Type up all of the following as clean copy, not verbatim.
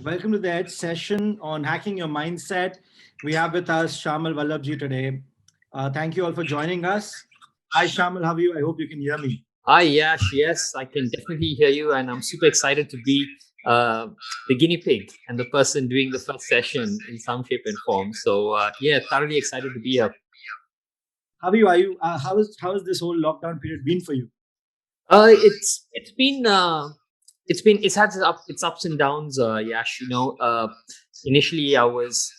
Welcome to the Edge session on hacking your mindset. We have with us Shayamal Vallabhji today. Thank you all for joining us. Hi, Shayamal. How are you? I hope you can hear me. Hi, Yash. Yes, I can definitely hear you, and I'm super excited to be uh, the guinea pig and the person doing the first session in some shape and form. So, thoroughly excited to be here. How are you? Are you? How has this whole lockdown period been for you? It's had its ups and downs. Yash, initially I was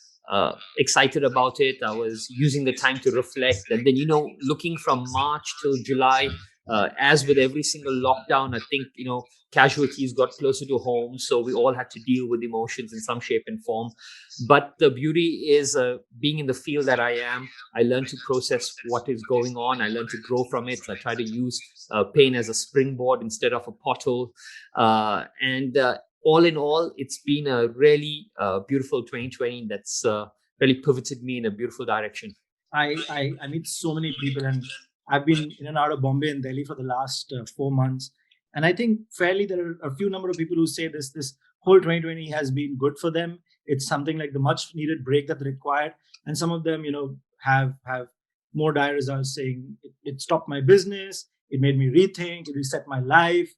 excited about it. I was using the time to reflect, and then looking from March till July. As with every single lockdown, I think casualties got closer to home, so we all had to deal with emotions in some shape and form. But the beauty is being in the field that I am. I learn to process what is going on. I learn to grow from it. I try to use pain as a springboard instead of a pothole. And all in all, it's been a really beautiful 2020 that's really pivoted me in a beautiful direction. I meet so many people, and I've been in and out of Bombay and Delhi for the last 4 months, and I think fairly there are a few number of people who say this whole 2020 has been good for them. It's something like the much needed break that they required, and some of them, have more dire results saying it stopped my business, it made me rethink, it reset my life.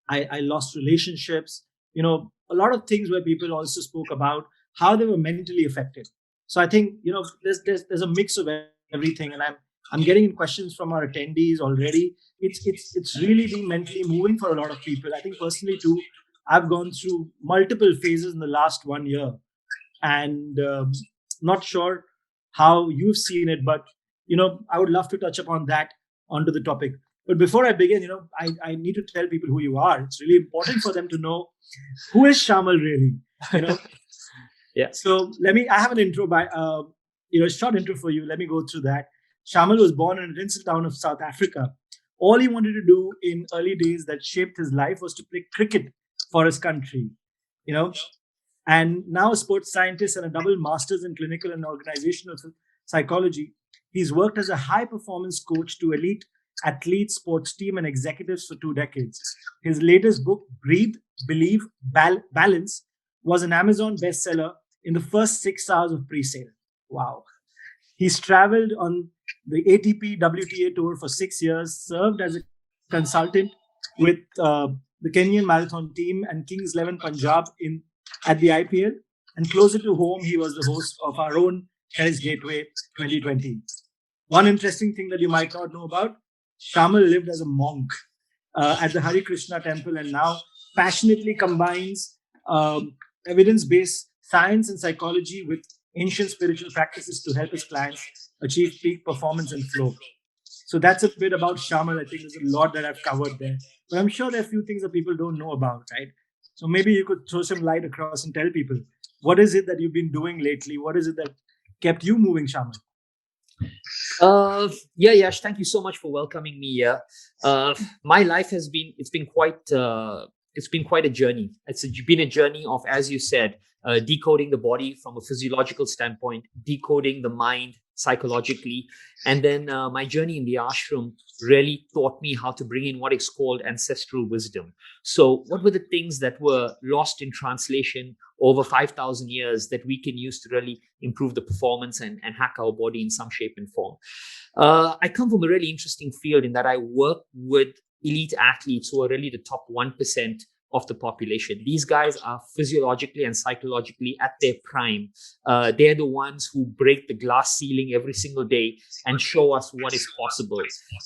I lost relationships. A lot of things where people also spoke about how they were mentally affected. So I think there's a mix of everything, and I'm getting in questions from our attendees already. It's really been mentally moving for a lot of people. I think personally too, I've gone through multiple phases in the last 1 year, and not sure how you've seen it, but I would love to touch upon that onto the topic. But before I begin, I need to tell people who you are. It's really important for them to know who is Shamal really. You know, Yeah. so I have an intro short intro for you. Let me go through that. Shamal was born in a tinsel town of South Africa. All he wanted to do in early days that shaped his life was to play cricket for his country, you know, and now a sports scientist and a double master's in clinical and organizational psychology. He's worked as a high performance coach to elite athletes, sports team, and executives for 2 decades. His latest book, Breathe, Believe, Balance, was an Amazon bestseller in the first 6 hours of pre sale. Wow. He's traveled on the ATP WTA Tour for 6 years, served as a consultant with the Kenyan marathon team and Kings 11 Punjab at the IPL. And closer to home, he was the host of our own Tennis Gateway 2020. One interesting thing that you might not know about, Shamal lived as a monk at the Hare Krsna Temple, and now passionately combines evidence-based science and psychology with ancient spiritual practices to help his clients achieve peak performance and flow. So that's a bit about Shamal. I think there's a lot that I've covered there, but I'm sure there are a few things that people don't know about, right? So maybe you could throw some light across and tell people what is it that you've been doing lately? What is it that kept you moving, Shamal? Yeah, Yash, thank you so much for welcoming me here. My life it's been quite a journey. Been a journey of, as you said, decoding the body from a physiological standpoint, decoding the mind psychologically, and then my journey in the ashram really taught me how to bring in what is called ancestral wisdom. So, what were the things that were lost in translation over 5,000 years that we can use to really improve the performance and hack our body in some shape and form? I come from a really interesting field in that I work with elite athletes who are really the top 1% of the population. These guys are physiologically and psychologically at their prime. They're the ones who break the glass ceiling every single day and show us what is possible.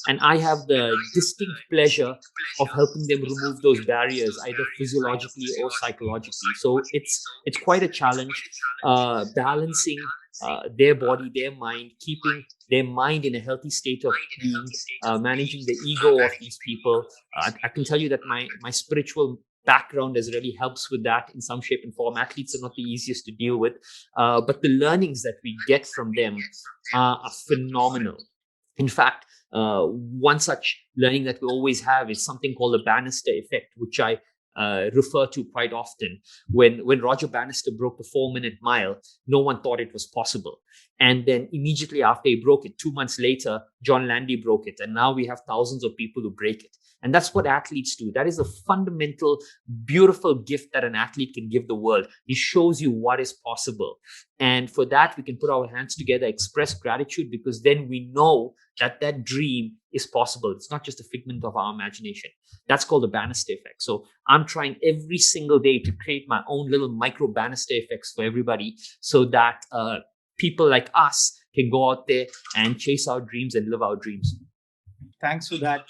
And I have the distinct pleasure of helping them remove those barriers, either physiologically or psychologically. So it's quite a challenge balancing their body, their mind, keeping their mind in a healthy state of being, managing the ego of these people. I can tell you that my spiritual background has really helps with that in some shape and form. Athletes are not the easiest to deal with, but the learnings that we get from them are phenomenal. In fact, one such learning that we always have is something called the Bannister effect, which I refer to quite often. When Roger Bannister broke the 4-minute mile, no one thought it was possible. And then immediately after he broke it, 2 months later, John Landy broke it. And now we have thousands of people who break it. And that's what athletes do. That is a fundamental, beautiful gift that an athlete can give the world. He shows you what is possible. And for that, we can put our hands together, express gratitude, because then we know that that dream is possible. It's not just a figment of our imagination. That's called the banister effect. So I'm trying every single day to create my own little micro banister effects for everybody, so that people like us can go out there and chase our dreams and live our dreams. Thanks for that.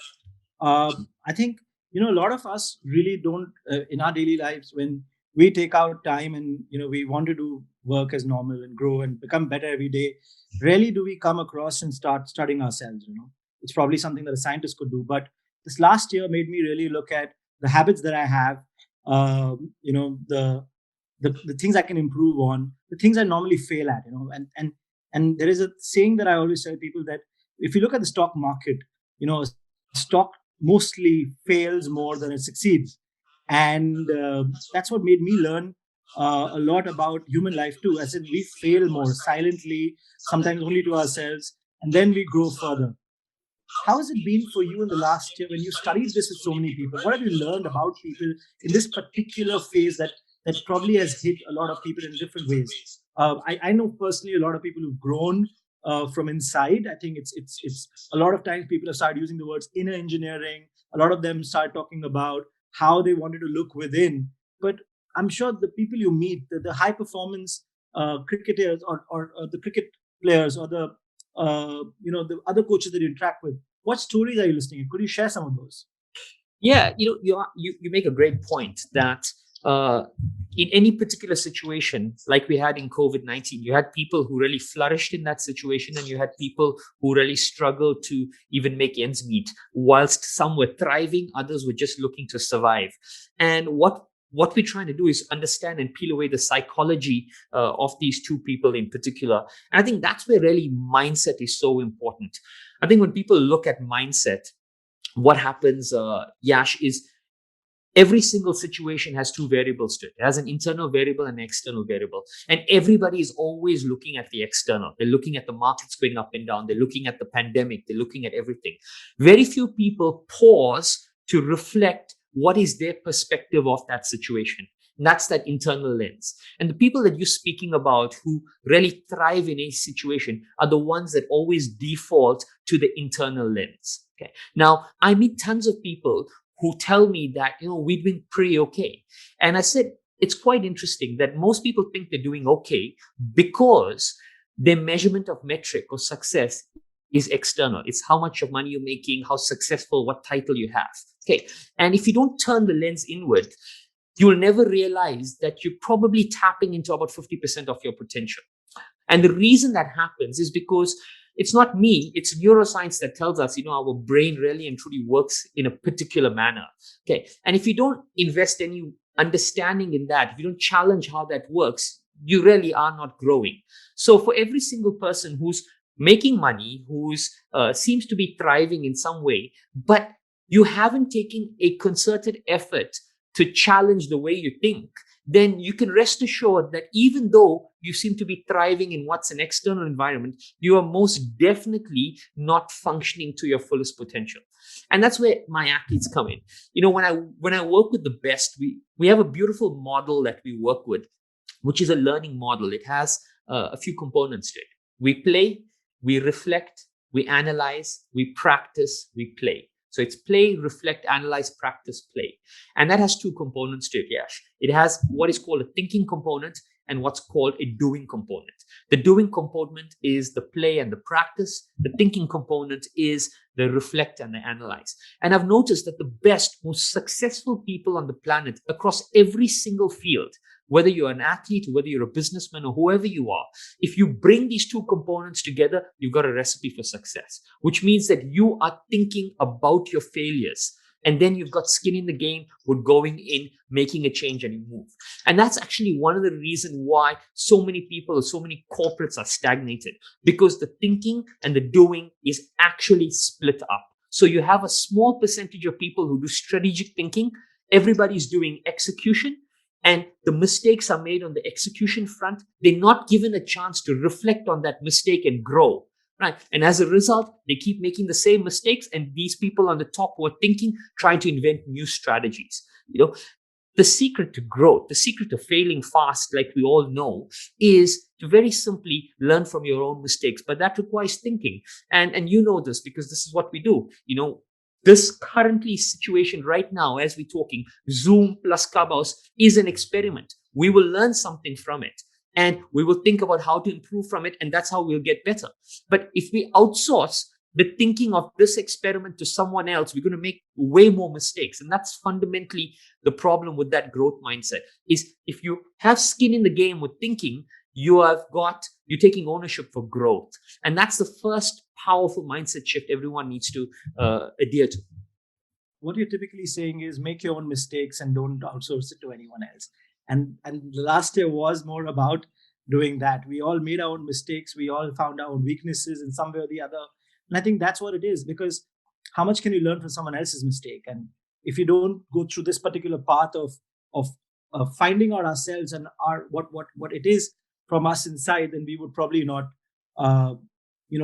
I think, a lot of us really don't, in our daily lives, when we take out time and, we want to do work as normal and grow and become better every day, rarely do we come across and start studying ourselves. It's probably something that a scientist could do. But this last year made me really look at the habits that I have, the things I can improve on, the things I normally fail at, and there is a saying that I always tell people, that if you look at the stock market, a stock mostly fails more than it succeeds, and that's what made me learn a lot about human life too. As in, we fail more silently, sometimes only to ourselves, and then we grow further. How has it been for you in the last year when you studied this with so many people? What have you learned about people in this particular phase that probably has hit a lot of people in different ways? I know personally a lot of people who've grown from inside. I think it's a lot of times people have started using the words inner engineering. A lot of them start talking about how they wanted to look within. But I'm sure the people you meet, the high performance cricketers, or the cricket players, or the other coaches that you interact with, what stories are you listening to? Could you share some of those? Yeah, you make a great point that uh, in any particular situation, like we had in COVID-19, you had people who really flourished in that situation, and you had people who really struggled to even make ends meet. Whilst some were thriving, others were just looking to survive. And what we're trying to do is understand and peel away the psychology of these two people in particular. And I think that's where really mindset is so important. I think when people look at mindset, what happens, Yash, is every single situation has two variables to it. It has an internal variable and an external variable. And everybody is always looking at the external. They're looking at the markets going up and down. They're looking at the pandemic. They're looking at everything. Very few people pause to reflect what is their perspective of that situation. And that's that internal lens. And the people that you're speaking about who really thrive in a situation are the ones that always default to the internal lens. Okay. Now, I meet tons of people who tell me that, we've been pretty okay. And I said, it's quite interesting that most people think they're doing okay because their measurement of metric or success is external. It's how much of money you're making, how successful, what title you have. Okay. And if you don't turn the lens inward, you'll never realize that you're probably tapping into about 50% of your potential. And the reason that happens is because it's not me, it's neuroscience that tells us, our brain really and truly works in a particular manner. Okay. And if you don't invest any understanding in that, if you don't challenge how that works, you really are not growing. So for every single person who's making money, who's seems to be thriving in some way, but you haven't taken a concerted effort to challenge the way you think, then you can rest assured that even though you seem to be thriving in what's an external environment, you are most definitely not functioning to your fullest potential. And that's where my athletes come in. When I work with the best, we have a beautiful model that we work with, which is a learning model. It has a few components to it. We play, we reflect, we analyze, we practice, we play. So it's play, reflect, analyze, practice, play. And that has two components to it, Yash. It has what is called a thinking component and what's called a doing component. The doing component is the play and the practice. The thinking component is the reflect and the analyze. And I've noticed that the best, most successful people on the planet across every single field, whether you're an athlete, whether you're a businessman, or whoever you are, if you bring these two components together, you've got a recipe for success, which means that you are thinking about your failures. And then you've got skin in the game with going in, making a change, and you move. And that's actually one of the reasons why so many people, so many corporates are stagnated, because the thinking and the doing is actually split up. So you have a small percentage of people who do strategic thinking. Everybody's doing execution. And the mistakes are made on the execution front. They're not given a chance to reflect on that mistake and grow. right? And as a result, they keep making the same mistakes. And these people on the top who are thinking, trying to invent new strategies. The secret to growth, the secret to failing fast, like we all know, is to very simply learn from your own mistakes. But that requires thinking. And you know this because this is what we do. This currently situation right now, as we're talking, Zoom plus Clubhouse is an experiment. We will learn something from it. And we will think about how to improve from it. And that's how we'll get better. But if we outsource the thinking of this experiment to someone else, we're going to make way more mistakes. And that's fundamentally the problem with that growth mindset. Is if you have skin in the game with thinking, you're taking ownership for growth. And that's the first powerful mindset shift everyone needs to adhere to. What you're typically saying is make your own mistakes and don't outsource it to anyone else. And last year was more about doing that. We all made our own mistakes. We all found our own weaknesses in some way or the other. And I think that's what it is, because how much can you learn from someone else's mistake? And if you don't go through this particular path of finding out ourselves and our what it is from us inside, then we would probably not uh,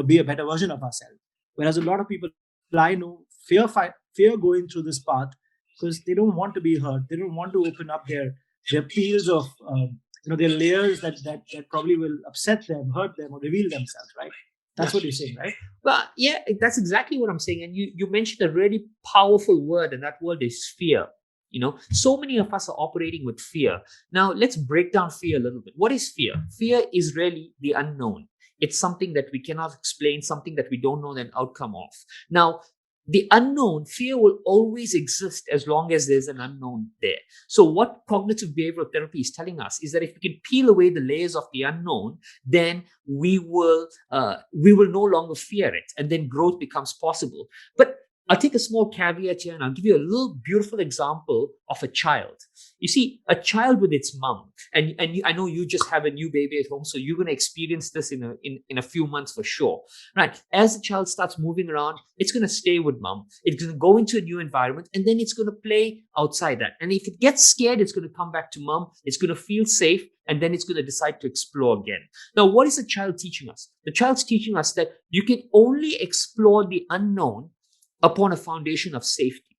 be a better version of ourselves. Whereas a lot of people I know fear going through this path because they don't want to be hurt. They don't want to open up their peels of their layers that probably will upset them, hurt them, or reveal themselves. Right? That's what you're saying, right? Well, yeah, that's exactly what I'm saying. And you mentioned a really powerful word, and that word is fear. So many of us are operating with fear. Now, let's break down fear a little bit. What is fear? Fear is really the unknown. It's something that we cannot explain, something that we don't know the outcome of. Now, the unknown, fear will always exist as long as there's an unknown there. So what cognitive behavioral therapy is telling us is that if we can peel away the layers of the unknown, then we will no longer fear it, and then growth becomes possible. But I'll take a small caveat here and I'll give you a little beautiful example of a child. You see, a child with its mom, and I know you just have a new baby at home, so you're going to experience this in a few months for sure, right? As the child starts moving around, it's going to stay with mom. It's going to go into a new environment, and then it's going to play outside that. And if it gets scared, it's going to come back to mom. It's going to feel safe, and then it's going to decide to explore again. Now, what is the child teaching us? The child's teaching us that you can only explore the unknown upon a foundation of safety.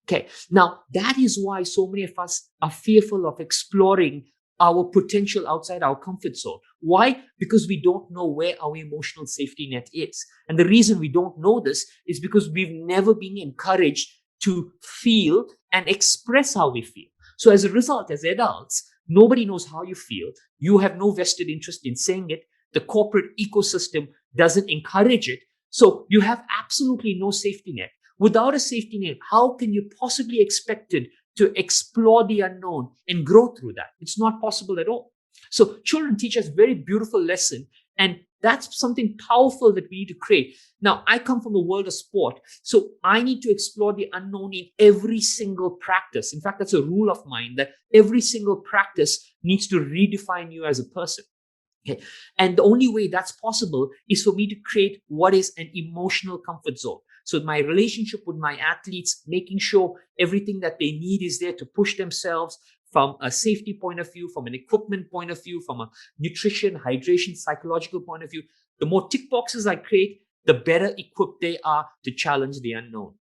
Okay. Now, that is why so many of us are fearful of exploring our potential outside our comfort zone. Why? Because we don't know where our emotional safety net is. And the reason we don't know this is because we've never been encouraged to feel and express how we feel. So as a result, as adults, nobody knows how you feel. You have no vested interest in saying it. The corporate ecosystem doesn't encourage it. So you have absolutely no safety net. Without a safety net, how can you possibly expect it to explore the unknown and grow through that? It's not possible at all. So children teach us very beautiful lesson, and that's something powerful that we need to create. Now, I come from the world of sport, so I need to explore the unknown in every single practice. In fact, that's a rule of mine, that every single practice needs to redefine you as a person. Okay. And the only way that's possible is for me to create what is an emotional comfort zone. So my relationship with my athletes, making sure everything that they need is there to push themselves from a safety point of view, from an equipment point of view, from a nutrition, hydration, psychological point of view. The more tick boxes I create, the better equipped they are to challenge the unknown.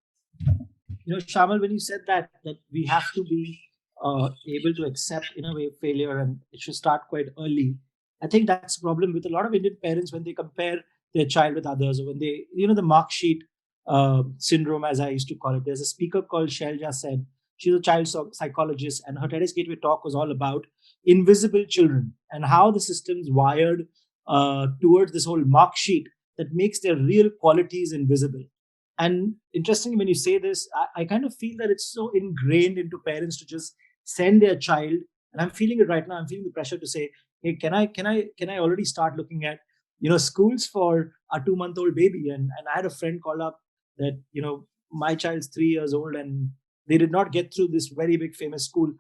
Shayamal, when you said that we have to be able to accept, in a way, failure, and it should start quite early. I think that's a problem with a lot of Indian parents when they compare their child with others, or when they, the mark sheet syndrome, as I used to call it. There's a speaker called Shailja Sen. She's a child psychologist, and her TEDx Gateway talk was all about invisible children and how the system's wired towards this whole mark sheet that makes their real qualities invisible. And interestingly, when you say this, I kind of feel that it's so ingrained into parents to just send their child, and I'm feeling it right now. I'm feeling the pressure to say, hey, can I already start looking at schools for a 2-month-old baby? And I had a friend call up that my child's 3 years old, and they did not get through this very big famous school,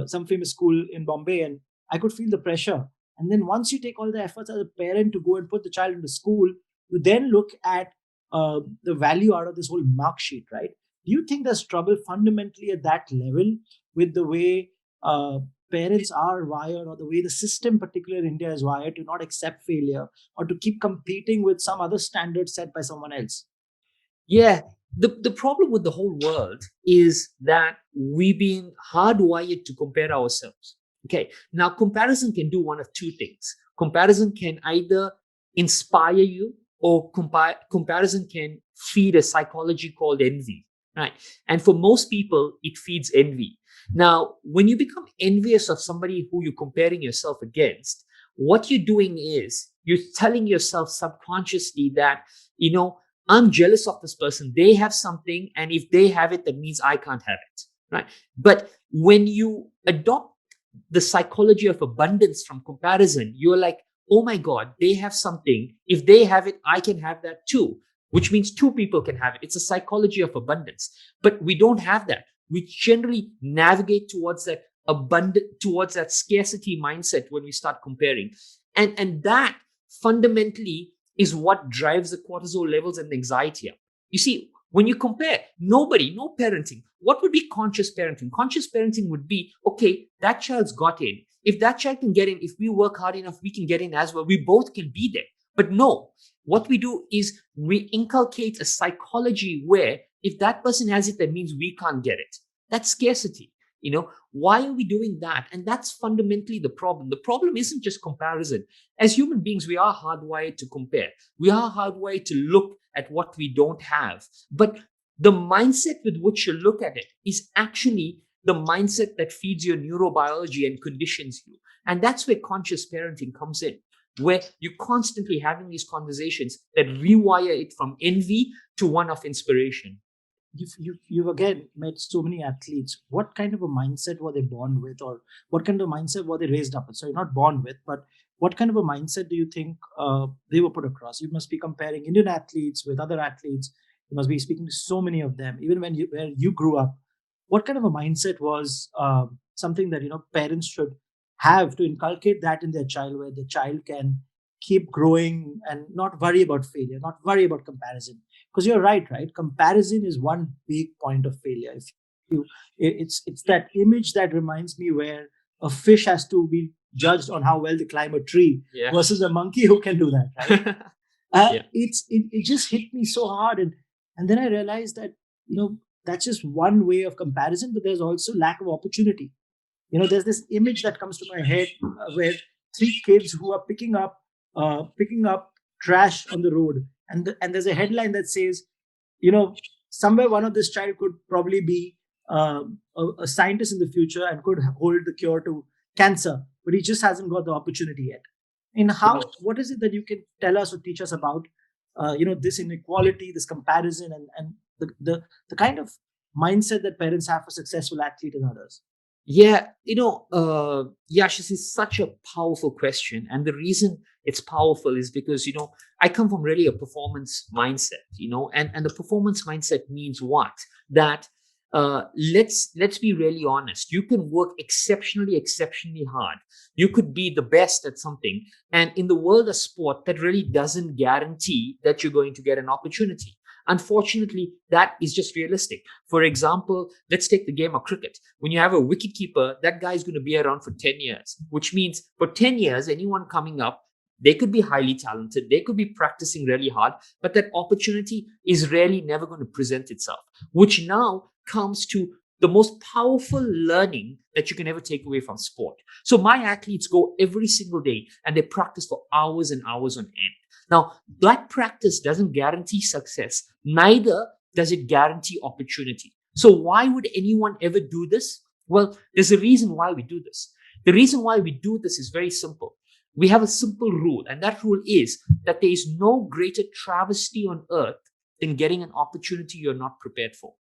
some famous school in Bombay, and I could feel the pressure. And then once you take all the efforts as a parent to go and put the child into school, you then look at the value out of this whole mark sheet, right? Do you think there's trouble fundamentally at that level with the way parents are wired, or the way the system, particularly in India, is wired to not accept failure or to keep competing with some other standard set by someone else. Yeah. The problem with the whole world is that we've been hardwired to compare ourselves. Okay. Now, comparison can do one of two things. Comparison can either inspire you, or comparison can feed a psychology called envy. Right. And for most people, it feeds envy. Now, when you become envious of somebody who you're comparing yourself against, what you're doing is you're telling yourself subconsciously that, you know, I'm jealous of this person. They have something, and if they have it, that means I can't have it. Right. But when you adopt the psychology of abundance from comparison, you're like, oh my God, they have something. If they have it, I can have that too, which means two people can have it. It's a psychology of abundance. But we don't have that. We generally navigate towards that towards that scarcity mindset when we start comparing. And that fundamentally is what drives the cortisol levels and the anxiety up. You see, when you compare, no parenting. What would be conscious parenting? Conscious parenting would be, okay, that child's got in. If that child can get in, if we work hard enough, we can get in as well. We both can be there. But no, what we do is we inculcate a psychology where if that person has it, that means we can't get it. That's scarcity. Why are we doing that? And that's fundamentally the problem. The problem isn't just comparison. As human beings, we are hardwired to compare. We are hardwired to look at what we don't have. But the mindset with which you look at it is actually the mindset that feeds your neurobiology and conditions you. And that's where conscious parenting comes in, where you're constantly having these conversations that rewire it from envy to one of inspiration. You've again met so many athletes. What kind of a mindset were they born with, or what kind of mindset were they raised up with? So you're not born with, but what kind of a mindset do you think they were put across? You must be comparing Indian athletes with other athletes. You must be speaking to so many of them. Even where you grew up, what kind of a mindset was something that parents should have to inculcate that in their child, where the child can keep growing and not worry about failure, not worry about comparison? Because you're right, comparison is one big point of failure. If you it's that image that reminds me where a fish has to be judged on how well they climb a tree Yeah. versus a monkey who can do that, right? Yeah. It just hit me so hard, and then I realized that that's just one way of comparison, but there's also lack of opportunity. There's this image that comes to my head where three kids who are picking up trash on the road, and there's a headline that says, somewhere one of this child could probably be a scientist in the future and could hold the cure to cancer, but he just hasn't got the opportunity yet. And what is it that you can tell us or teach us about this inequality, this comparison, and the kind of mindset that parents have for successful athletes and others? Yeah, Yash, this is such a powerful question. And the reason it's powerful is because, I come from really a performance mindset, and the performance mindset means what? That let's be really honest. You can work exceptionally hard. You could be the best at something. And in the world of sport, that really doesn't guarantee that you're going to get an opportunity. Unfortunately, that is just realistic. For example, let's take the game of cricket. When you have a wicketkeeper, that guy is going to be around for 10 years, which means for 10 years, anyone coming up, they could be highly talented. They could be practicing really hard, but that opportunity is really never going to present itself, which now comes to the most powerful learning that you can ever take away from sport. So my athletes go every single day and they practice for hours and hours on end. Now, that practice doesn't guarantee success, neither does it guarantee opportunity. So why would anyone ever do this? Well, there's a reason why we do this. The reason why we do this is very simple. We have a simple rule, and that rule is that there is no greater travesty on earth than getting an opportunity you're not prepared for.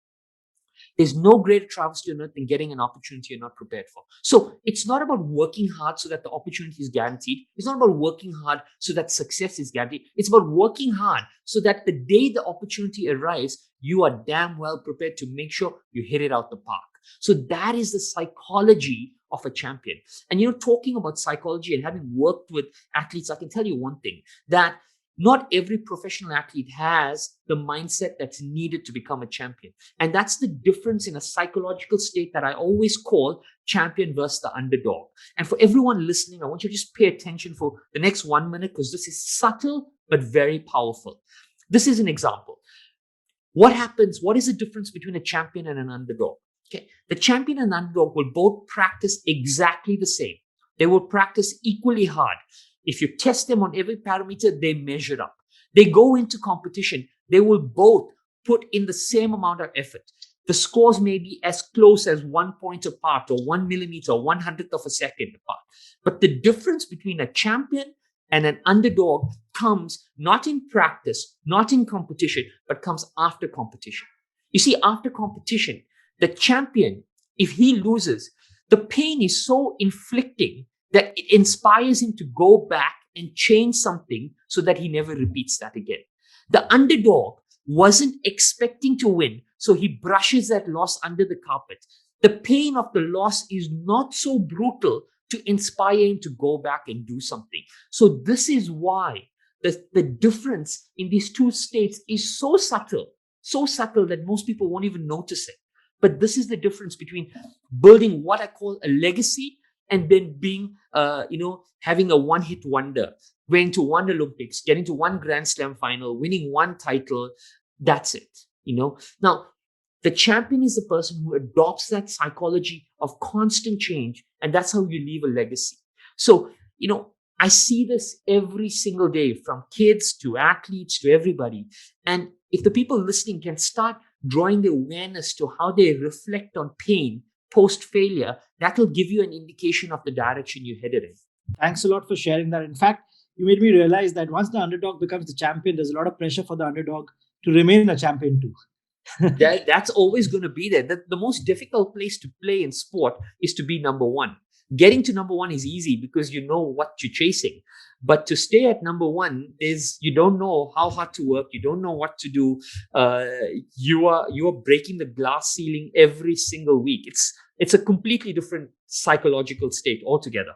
There's no greater travesty on earth than getting an opportunity you're not prepared for. So it's not about working hard so that the opportunity is guaranteed. It's not about working hard so that success is guaranteed. It's about working hard so that the day the opportunity arrives, you are damn well prepared to make sure you hit it out the park. So that is the psychology of a champion. And talking about psychology and having worked with athletes, I can tell you one thing, that Not every professional athlete has the mindset that's needed to become a champion. And that's the difference in a psychological state that I always call champion versus the underdog. And for everyone listening, I want you to just pay attention for the next 1 minute, because this is subtle but very powerful. This is an example. What happens? What is the difference between a champion and an underdog? Okay. The champion and underdog will both practice exactly the same. They will practice equally hard. If you test them on every parameter, they measure up. They go into competition. They will both put in the same amount of effort. The scores may be as close as 1 point apart, or 1 millimeter, or 1/100th of a second apart. But the difference between a champion and an underdog comes not in practice, not in competition, but comes after competition. You see, after competition, the champion, if he loses, the pain is so inflicting that it inspires him to go back and change something so that he never repeats that again. The underdog wasn't expecting to win, so he brushes that loss under the carpet. The pain of the loss is not so brutal to inspire him to go back and do something. So this is why the difference in these two states is so subtle that most people won't even notice it. But this is the difference between building what I call a legacy and then being, having a one-hit wonder, going to one Olympics, getting to one Grand Slam final, winning one title. That's it. Now, the champion is the person who adopts that psychology of constant change, and that's how you leave a legacy. So, I see this every single day, from kids to athletes to everybody. And if the people listening can start drawing the awareness to how they reflect on pain post failure, that will give you an indication of the direction you're headed in. Thanks a lot for sharing that. In fact, you made me realize that once the underdog becomes the champion, there's a lot of pressure for the underdog to remain a champion too. That's always going to be there. The most difficult place to play in sport is to be number one. Getting to number one is easy because you know what you're chasing. But to stay at number one is, you don't know how hard to work. You don't know what to do. You are breaking the glass ceiling every single week. It's a completely different psychological state altogether.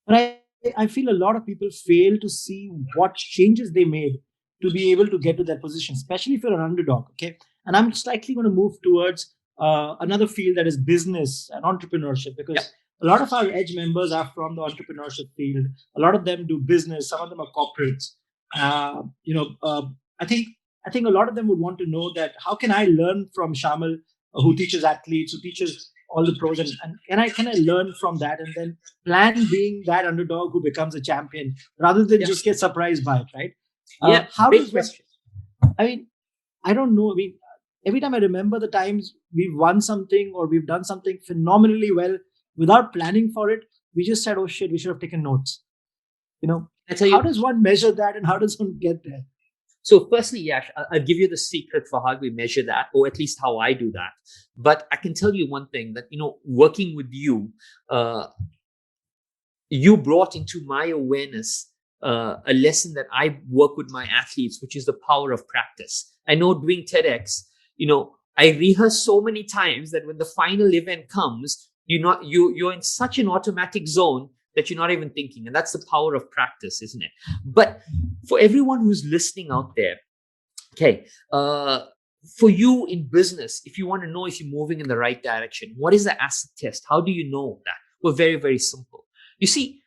But I feel a lot of people fail to see what changes they made to be able to get to that position, especially if you're an underdog. Okay. And I'm slightly going to move towards another field, that is business and entrepreneurship, because a lot of our Edge members are from the entrepreneurship field. A lot of them do business. Some of them are corporates. I think a lot of them would want to know that how can I learn from Shayamal, who teaches athletes, who teaches all the pros, and can I learn from that, and then plan being that underdog who becomes a champion rather than just get surprised by it, right? How does question. I don't know. Every time I remember the times we've won something or we've done something phenomenally well without planning for it, we just said, "Oh shit, we should have taken notes." How does one measure that, and how does one get there? So firstly, Yash, I'll give you the secret for how we measure that, or at least how I do that. But I can tell you one thing, that, working with you, you brought into my awareness a lesson that I work with my athletes, which is the power of practice. I know doing TEDx, I rehearse so many times that when the final event comes, you're in such an automatic zone that you're not even thinking. And that's the power of practice, isn't it? But for everyone who's listening out there, okay, for you in business, if you want to know if you're moving in the right direction, what is the acid test? How do you know that? Well, very, very simple. You see,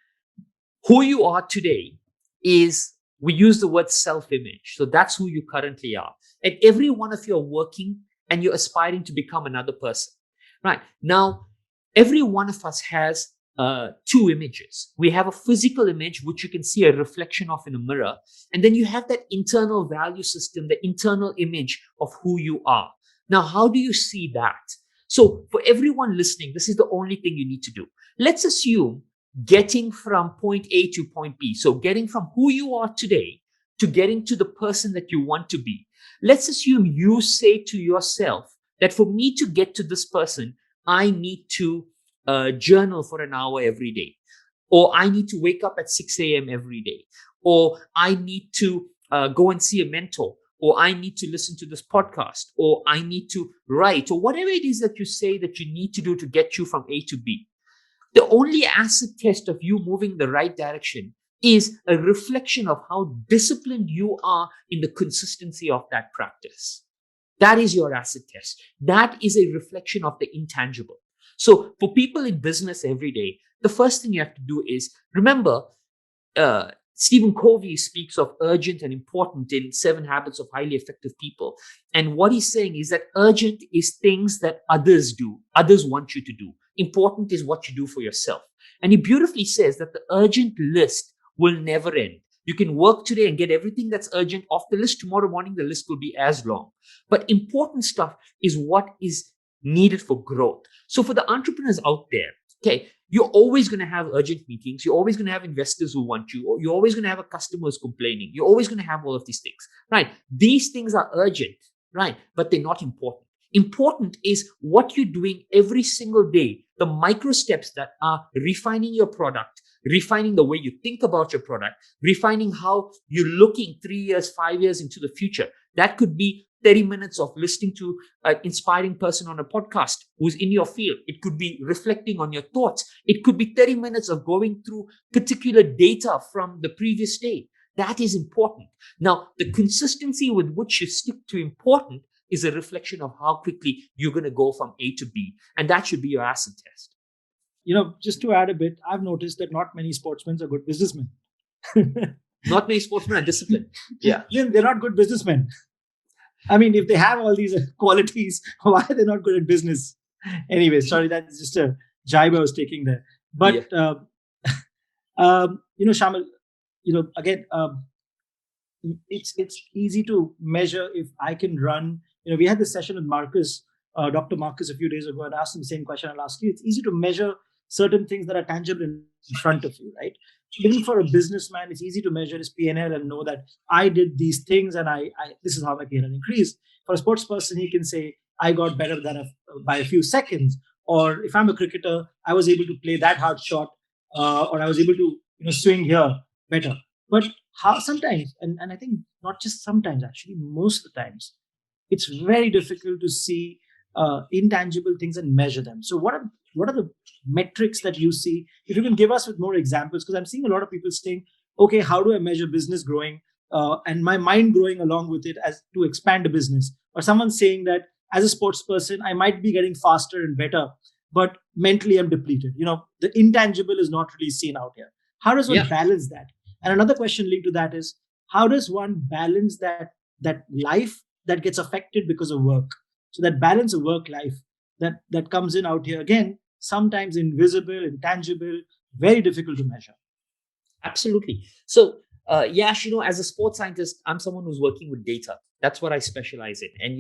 who you are today is, we use the word self-image. So that's who you currently are. And every one of you are working and you're aspiring to become another person, right? Now, every one of us has two images. We have a physical image, which you can see a reflection of in a mirror. And then you have that internal value system, the internal image of who you are. Now, how do you see that? So for everyone listening, this is the only thing you need to do. Let's assume getting from point A to point B. So getting from who you are today to getting to the person that you want to be. Let's assume you say to yourself that for me to get to this person, I need to journal for an hour every day, or I need to wake up at 6 a.m. every day, or I need to go and see a mentor, or I need to listen to this podcast, or I need to write, or whatever it is that you say that you need to do to get you from A to B. The only acid test of you moving the right direction is a reflection of how disciplined you are in the consistency of that practice. That is your acid test. That is a reflection of the intangible. So for people in business every day, the first thing you have to do is remember, Stephen Covey speaks of urgent and important in 7 Habits of Highly Effective People. And what he's saying is that urgent is things that others do, others want you to do. Important is what you do for yourself. And he beautifully says that the urgent list will never end. You can work today and get everything that's urgent off the list. Tomorrow morning, the list will be as long. But important stuff is what is needed for growth. So for the entrepreneurs out there, okay, you're always going to have urgent meetings. You're always going to have investors who want you. Or you're always going to have a customer who's complaining. You're always going to have all of these things, right? These things are urgent, right? But they're not important. Important is what you're doing every single day, the micro steps that are refining your product, refining the way you think about your product, refining how you're looking 3 years, 5 years into the future. That could be 30 minutes of listening to an inspiring person on a podcast who's in your field. It could be reflecting on your thoughts. It could be 30 minutes of going through particular data from the previous day. That is important. Now, the consistency with which you stick to important is a reflection of how quickly you're going to go from A to B. And that should be your acid test. Just to add a bit, I've noticed that not many sportsmen are good businessmen. Not many sportsmen are disciplined. Yeah. They're not good businessmen. I mean, if they have all these qualities, why are they not good at business? Anyway, sorry, that's just a jibe I was taking there. But, Shayamal, again, it's easy to measure if I can run. We had this session with Marcus, Dr. Marcus, a few days ago, and asked him the same question I'll ask you. It's easy to measure certain things that are tangible in front of you, right? Even for a businessman, it's easy to measure his P&L and know that I did these things and I this is how my P&L increased. For a sports person, he can say, I got better by a few seconds. Or if I'm a cricketer, I was able to play that hard shot, or I was able to swing here better. But how sometimes, and I think not just sometimes, actually, most of the times, it's very difficult to see intangible things and measure them. So what are the metrics that you see? If you can give us with more examples, because I'm seeing a lot of people saying, okay, how do I measure business growing and my mind growing along with it as to expand a business? Or someone saying that as a sports person, I might be getting faster and better, but mentally I'm depleted. The intangible is not really seen out here. How does one balance that? And another question linked to that is, how does one balance that life that gets affected because of work? So that balance of work life that comes in out here, again, sometimes invisible, intangible, very difficult to measure. Absolutely. So, Yash, as a sports scientist, I'm someone who's working with data. That's what I specialize in. And,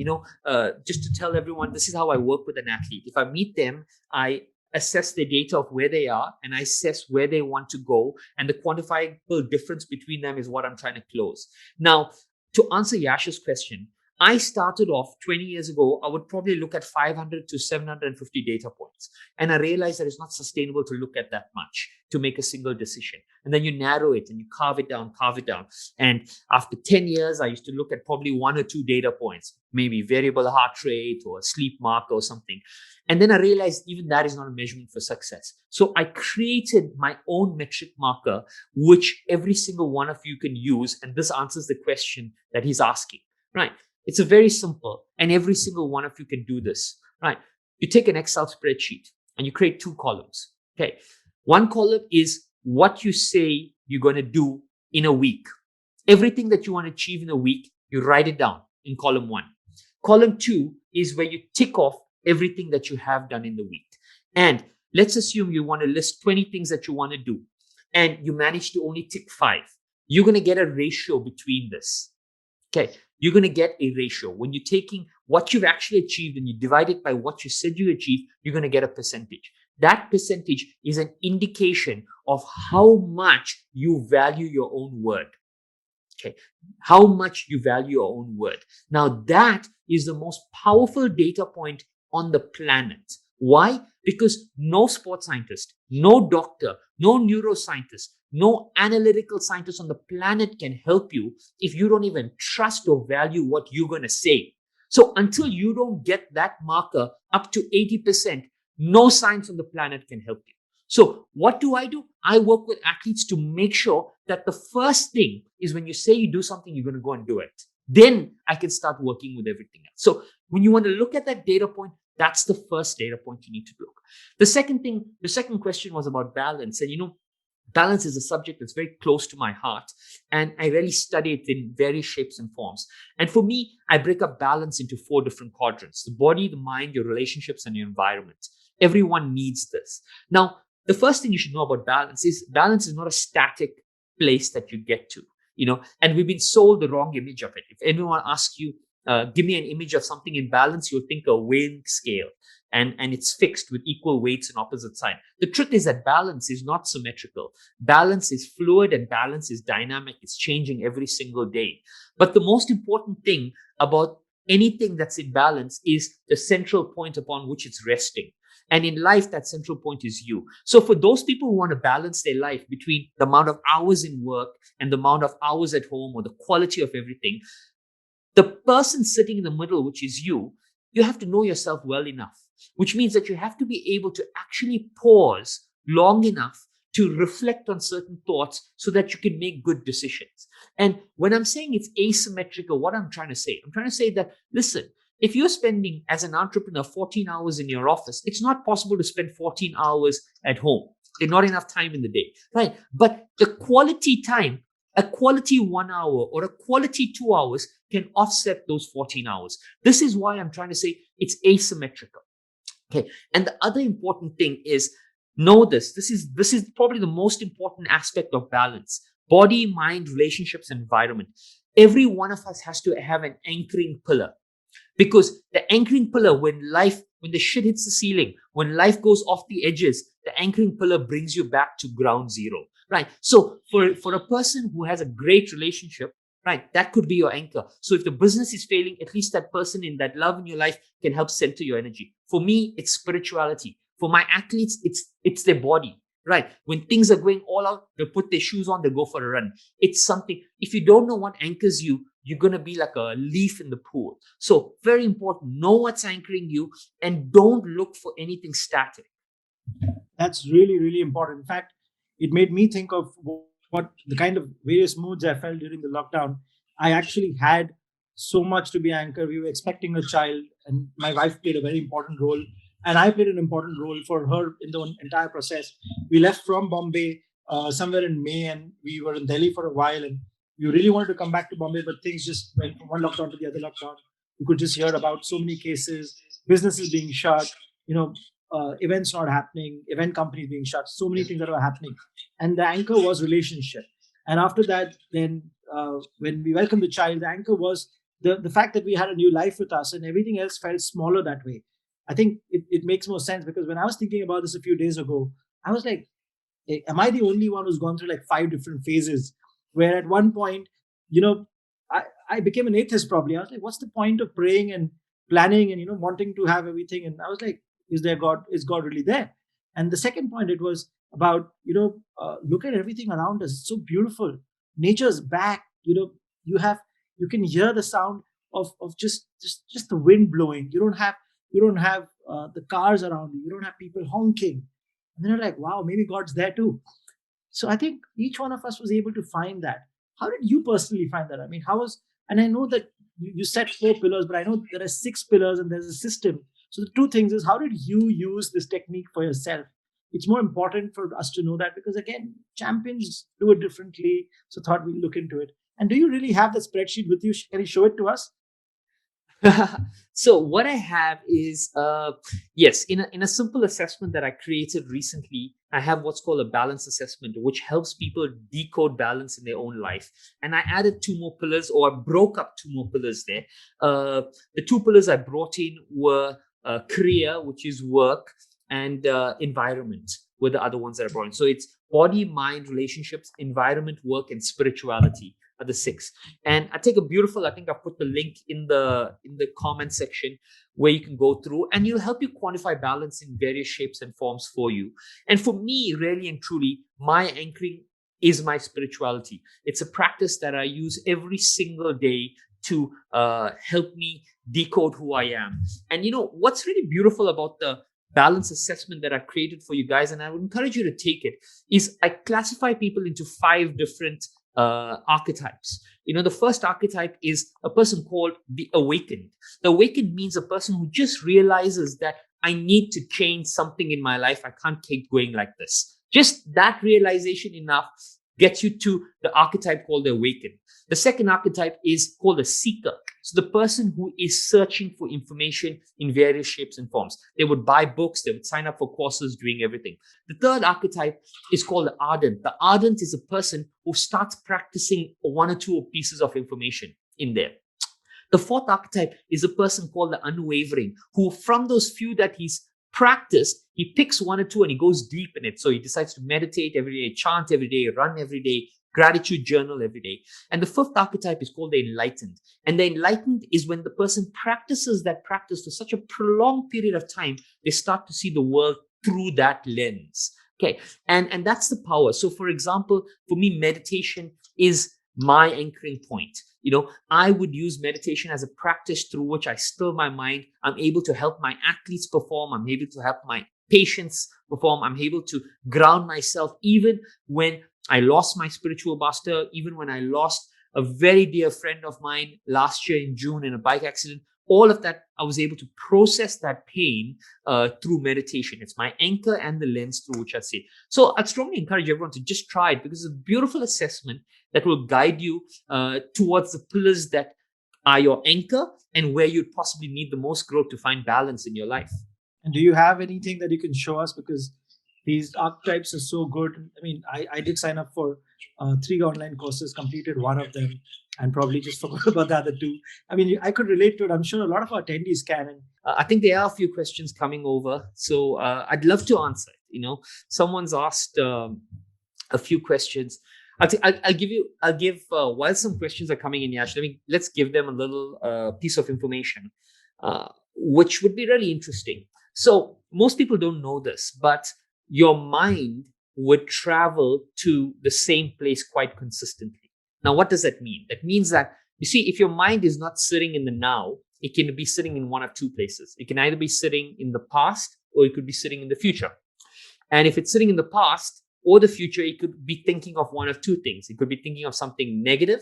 just to tell everyone, this is how I work with an athlete. If I meet them, I assess the data of where they are and I assess where they want to go. And the quantifiable difference between them is what I'm trying to close. Now, to answer Yash's question, I started off 20 years ago, I would probably look at 500 to 750 data points. And I realized that it's not sustainable to look at that much to make a single decision. And then you narrow it and you carve it down. And after 10 years, I used to look at probably 1 or 2 data points, maybe variable heart rate or a sleep marker or something. And then I realized even that is not a measurement for success. So I created my own metric marker, which every single one of you can use. And this answers the question that he's asking, right? It's a very simple, and every single one of you can do this, right? You take an Excel spreadsheet and you create 2 columns. Okay. One column is what you say you're going to do in a week. Everything that you want to achieve in a week, you write it down in column 1. Column 2 is where you tick off everything that you have done in the week. And let's assume you want to list 20 things that you want to do and you manage to only tick 5. You're going to get a ratio between this. Okay. You're going to get a ratio. When you're taking what you've actually achieved and you divide it by what you said you achieved, you're going to get a percentage. That percentage is an indication of how much you value your own word. Okay. How much you value your own word. Now that is the most powerful data point on the planet. Why? Because no sports scientist, no doctor, no neuroscientist, no analytical scientist on the planet can help you if you don't even trust or value what you're going to say. So until you don't get that marker up to 80%, no science on the planet can help you. So what do? I work with athletes to make sure that the first thing is when you say you do something, you're going to go and do it. Then I can start working with everything else. So when you want to look at that data point, that's the first data point you need to look. The second question was about balance. And balance is a subject that's very close to my heart, and I really study it in various shapes and forms. And for me, I break up balance into four different quadrants: the body, the mind, your relationships, and your environment. Everyone needs this. Now, the first thing you should know about balance is not a static place that you get to, and we've been sold the wrong image of it. If anyone asks you, give me an image of something in balance, you'll think a weighing scale, and it's fixed with equal weights and opposite sign. The truth is that balance is not symmetrical. Balance is fluid, and balance is dynamic. It's changing every single day. But the most important thing about anything that's in balance is the central point upon which it's resting. And in life, that central point is you. So for those people who want to balance their life between the amount of hours in work and the amount of hours at home, or the quality of everything, the person sitting in the middle, which is you have to know yourself well enough, which means that you have to be able to actually pause long enough to reflect on certain thoughts so that you can make good decisions. And when I'm saying it's asymmetrical, what I'm trying to say that, listen, if you're spending as an entrepreneur 14 hours in your office, it's not possible to spend 14 hours at home. There's not enough time in the day, right? But the quality time, a quality 1 hour or a quality 2 hours, can offset those 14 hours. This is why I'm trying to say it's asymmetrical. Okay. And the other important thing is, know this. This is probably the most important aspect of balance: body, mind, relationships, environment. Every one of us has to have an anchoring pillar. Because the anchoring pillar, when the shit hits the ceiling, when life goes off the edges, the anchoring pillar brings you back to ground zero, right? So for a person who has a great relationship, right, that could be your anchor. So if the business is failing, at least that person in that love in your life can help center your energy. For me, it's spirituality. For my athletes, it's their body, right? When things are going all out, they put their shoes on, they go for a run. It's something. If you don't know what anchors you, you're going to be like a leaf in the pool. So very important. Know what's anchoring you, and don't look for anything static. That's really, really important. In fact, it made me think of what the kind of various moods I felt during the lockdown. I actually had so much to be anchored. We were expecting a child, and my wife played a very important role, and I played an important role for her in the entire process. We left from Bombay somewhere in May, and we were in Delhi for a while, and we really wanted to come back to Bombay, but things just went from one lockdown to the other lockdown. We could just hear about so many cases, businesses being shut, you know, events not happening, event companies being shut, so many things that were happening. And the anchor was relationship. And after that, then when we welcomed the child, the anchor was the fact that we had a new life with us, and everything else felt smaller that way. I think it makes more sense, because when I was thinking about this a few days ago, I was like, am I the only one who's gone through like 5 different phases? Where at one point, you know, I became an atheist probably. I was like, what's the point of praying and planning and, wanting to have everything? And I was like, is there God? Is God really there? And the second point, it was about, look at everything around us. It's so beautiful. Nature's back. You can hear the sound of just the wind blowing. You don't have the cars around you. You don't have people honking. And then you're like, wow, maybe God's there too. So I think each one of us was able to find that. How did you personally find that? I mean, and I know that you said 4 pillars, but I know there are 6 pillars and there's a system. So the two things is, how did you use this technique for yourself? It's more important for us to know that, because again, champions do it differently. So thought we'll look into it. And do you really have the spreadsheet with you? Can you show it to us? So what I have is, yes, in a simple assessment that I created recently, I have what's called a balance assessment, which helps people decode balance in their own life. And I added 2 more pillars, or I broke up 2 more pillars there. The 2 pillars I brought in were career, which is work, and environment were the other ones that I brought in. So it's body, mind, relationships, environment, work, and spirituality are the 6. And I think I've put the link in the comment section where you can go through, and it'll help you quantify balance in various shapes and forms for you. And for me, really and truly, my anchoring is my spirituality. It's a practice that I use every single day to help me decode who I am. And what's really beautiful about balance assessment that I've created for you guys, and I would encourage you to take it, is I classify people into 5 different archetypes. The first archetype is a person called the awakened. The awakened means a person who just realizes that I need to change something in my life. I can't keep going like this. Just that realization enough gets you to the archetype called the awakened. The second archetype is called a seeker. So the person who is searching for information in various shapes and forms. They would buy books, they would sign up for courses, doing everything. The third archetype is called the ardent. The ardent is a person who starts practicing 1 or 2 pieces of information in there. The fourth archetype is a person called the unwavering, who from those few that he's practiced, he picks 1 or 2 and he goes deep in it. So he decides to meditate every day, chant every day, run every day, gratitude journal every day. And the fifth archetype is called the enlightened. And the enlightened is when the person practices that practice for such a prolonged period of time, they start to see the world through that lens. Okay. And that's the power. So for example, for me, meditation is my anchoring point. I would use meditation as a practice through which I still my mind. I'm able to help my athletes perform. I'm able to help my patients perform. I'm able to ground myself even when I lost my spiritual master, even when I lost a very dear friend of mine last year in June in a bike accident. All of that, I was able to process that pain through meditation. It's my anchor and the lens through which I see. So I'd strongly encourage everyone to just try it, because it's a beautiful assessment that will guide you towards the pillars that are your anchor and where you'd possibly need the most growth to find balance in your life. And do you have anything that you can show us? Because these archetypes are so good. I mean, I did sign up for 3 online courses, completed 1 of them, and probably just forgot about the other 2. I mean, I could relate to it. I'm sure a lot of our attendees can. And I think there are a few questions coming over, so I'd love to answer it. Someone's asked a few questions. I'll give while some questions are coming in, Yash, let's give them a little piece of information, which would be really interesting. So most people don't know this, but your mind would travel to the same place quite consistently. Now, what does that mean? That means that, you see, if your mind is not sitting in the now, it can be sitting in 1 of 2 places. It can either be sitting in the past, or it could be sitting in the future. And if it's sitting in the past or the future, it could be thinking of 1 of 2 things. It could be thinking of something negative,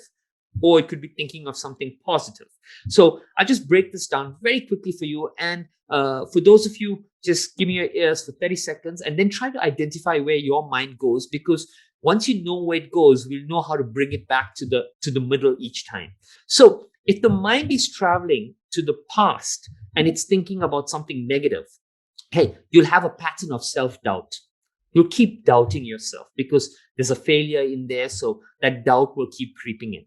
or it could be thinking of something positive. So I'll just break this down very quickly for you. And for those of you, just give me your ears for 30 seconds and then try to identify where your mind goes, because once you know where it goes, we'll know how to bring it back to the middle each time. So if the mind is traveling to the past and it's thinking about something negative, hey, you'll have a pattern of self-doubt. You'll keep doubting yourself because there's a failure in there. So that doubt will keep creeping in.